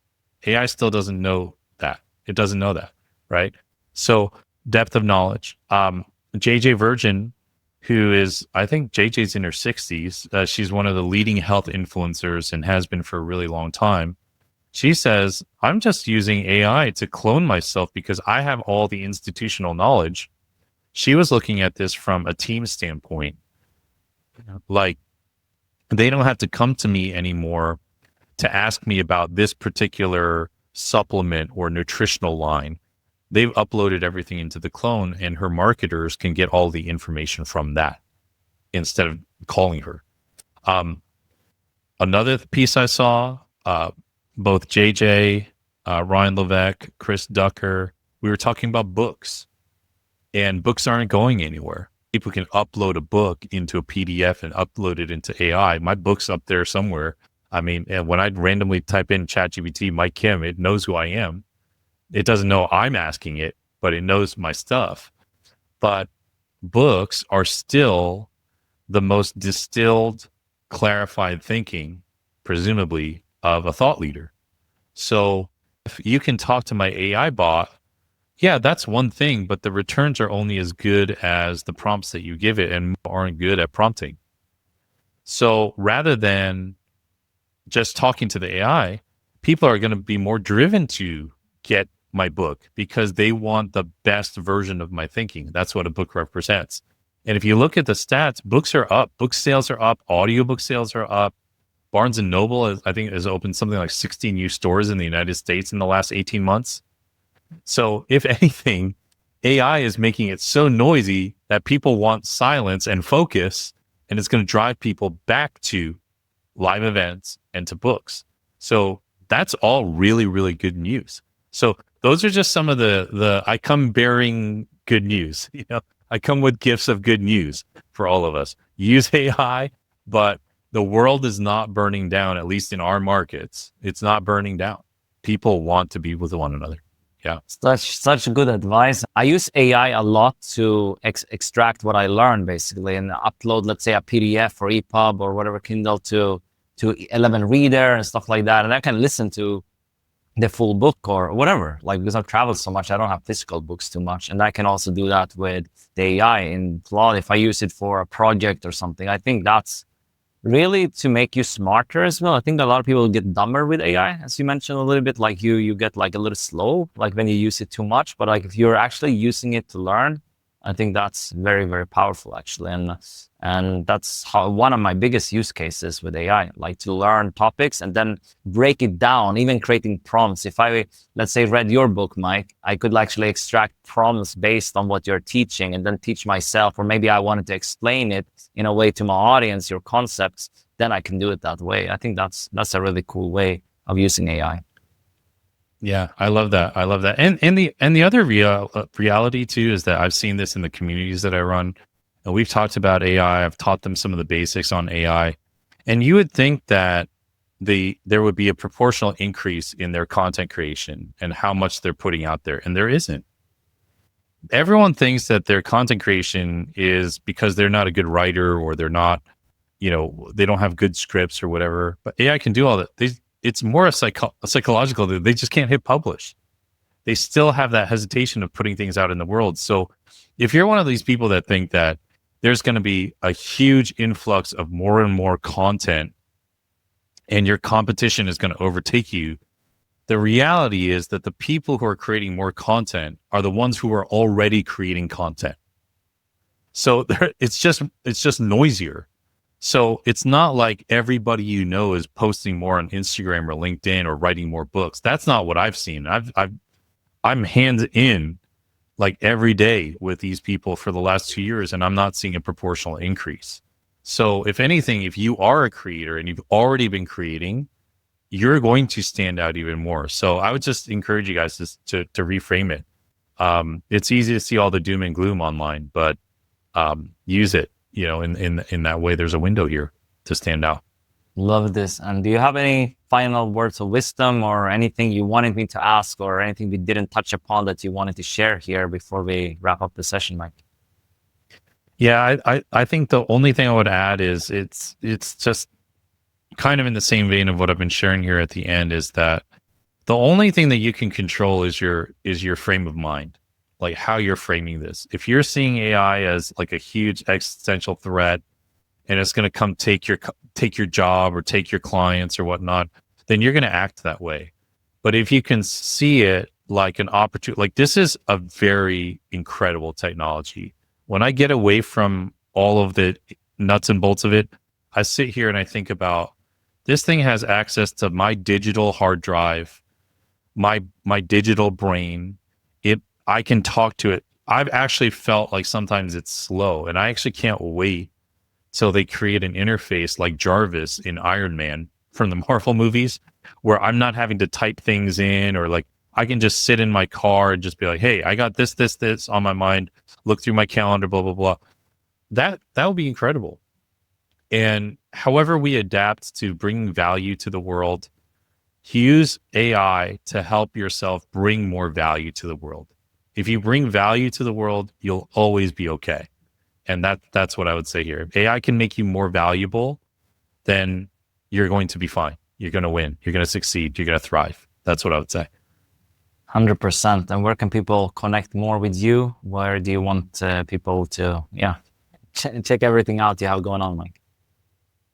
AI still doesn't know that. It doesn't know that, right? So depth of knowledge. JJ Virgin, who is, I think JJ's in her 60s. She's one of the leading health influencers and has been for a really long time. She says, I'm just using AI to clone myself because I have all the institutional knowledge. She was looking at this from a team standpoint. Like, they don't have to come to me anymore to ask me about this particular supplement or nutritional line. They've uploaded everything into the clone, and her marketers can get all the information from that instead of calling her. Another piece I saw, both JJ, Ryan Levesque, Chris Ducker, we were talking about books, and books aren't going anywhere. People can upload a book into a PDF and upload it into AI. My book's up there somewhere. I mean, and when I randomly type in ChatGPT, Mike Kim, it knows who I am. It doesn't know I'm asking it, but it knows my stuff. But books are still the most distilled, clarified thinking, presumably, of a thought leader. So if you can talk to my AI bot, yeah, that's one thing, but the returns are only as good as the prompts that you give it, and aren't good at prompting. So rather than just talking to the AI, people are going to be more driven to get my book because they want the best version of my thinking. That's what a book represents. And if you look at the stats, books are up, book sales are up, audiobook sales are up. Barnes and Noble, I think, has opened something like 16 new stores in the United States in the last 18 months. So if anything, AI is making it so noisy that people want silence and focus, and it's going to drive people back to live events and to books. So that's all really, really good news. So those are just some of the I come bearing good news. You know, I come with gifts of good news for all of us. Use AI, but the world is not burning down, at least in our markets. It's not burning down. People want to be with one another. Yeah. Such good advice. I use AI a lot to extract what I learn, basically, and upload, let's say, a PDF or EPUB or whatever Kindle to 11 Reader and stuff like that. And I can listen to the full book or whatever, like, because I've traveled so much, I don't have physical books too much. And I can also do that with the AI in Claude. If I use it for a project or something, I think that's really to make you smarter as well. I think a lot of people get dumber with AI, as you mentioned a little bit, like you get like a little slow, like when you use it too much. But like if you're actually using it to learn, I think that's very, very powerful actually. And that's how one of my biggest use cases with AI, like to learn topics and then break it down, even creating prompts. If I, let's say, read your book, Mike, I could actually extract prompts based on what you're teaching and then teach myself, or maybe I wanted to explain it in a way to my audience, your concepts, then I can do it that way. I think that's a really cool way of using AI. Yeah, I love that. I love that. And the other reality too is that I've seen this in the communities that I run. And we've talked about AI. I've taught them some of the basics on AI. And you would think that there would be a proportional increase in their content creation and how much they're putting out there. And there isn't. Everyone thinks that their content creation is because they're not a good writer, or they're not, they don't have good scripts or whatever. But AI can do all that. It's more a psychological. They just can't hit publish. They still have that hesitation of putting things out in the world. So if you're one of these people that think that there's going to be a huge influx of more and more content and your competition is going to overtake you, the reality is that the people who are creating more content are the ones who are already creating content. So it's just noisier. So it's not like everybody is posting more on Instagram or LinkedIn or writing more books. That's not what I've seen. I'm hands in like every day with these people for the last 2 years, and I'm not seeing a proportional increase. So if anything, if you are a creator and you've already been creating, you're going to stand out even more. So I would just encourage you guys to reframe it. It's easy to see all the doom and gloom online, but use it. In that way, there's a window here to stand out. Love this. And do you have any final words of wisdom or anything you wanted me to ask, or anything we didn't touch upon that you wanted to share here before we wrap up the session, Mike? Yeah, I think the only thing I would add is it's just kind of in the same vein of what I've been sharing here at the end, is that the only thing that you can control is your frame of mind, like how you're framing this. If you're seeing AI as like a huge existential threat and it's going to come take your job or take your clients or whatnot, then you're going to act that way. But if you can see it like an opportunity, like this is a very incredible technology. When I get away from all of the nuts and bolts of it, I sit here and I think about this thing has access to my digital hard drive, my digital brain. I can talk to it. I've actually felt like sometimes it's slow, and I actually can't wait till they create an interface like Jarvis in Iron Man from the Marvel movies, where I'm not having to type things in, or like I can just sit in my car and just be like, hey, I got this on my mind, look through my calendar, blah, blah, blah. That would be incredible. And however we adapt to bringing value to the world, use AI to help yourself bring more value to the world. If you bring value to the world, you'll always be okay. And that's what I would say here. If AI can make you more valuable, then you're going to be fine. You're going to win. You're going to succeed. You're going to thrive. That's what I would say. 100%. And where can people connect more with you? Where do you want people to, check everything out you have going on, Mike?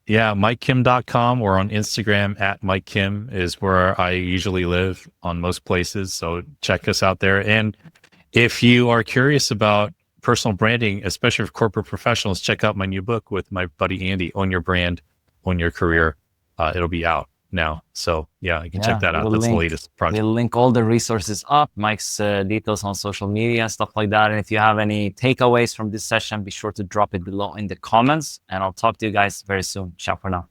Yeah, MikeKim.com, or on Instagram at MikeKim is where I usually live on most places. So check us out there. And if you are curious about personal branding, especially for corporate professionals, check out my new book with my buddy Andy, Own Your Brand, Own Your Career. It'll be out now. So yeah, you can check that out. That's the latest project. We'll link all the resources up, Mike's details on social media, stuff like that. And if you have any takeaways from this session, be sure to drop it below in the comments. And I'll talk to you guys very soon. Ciao for now.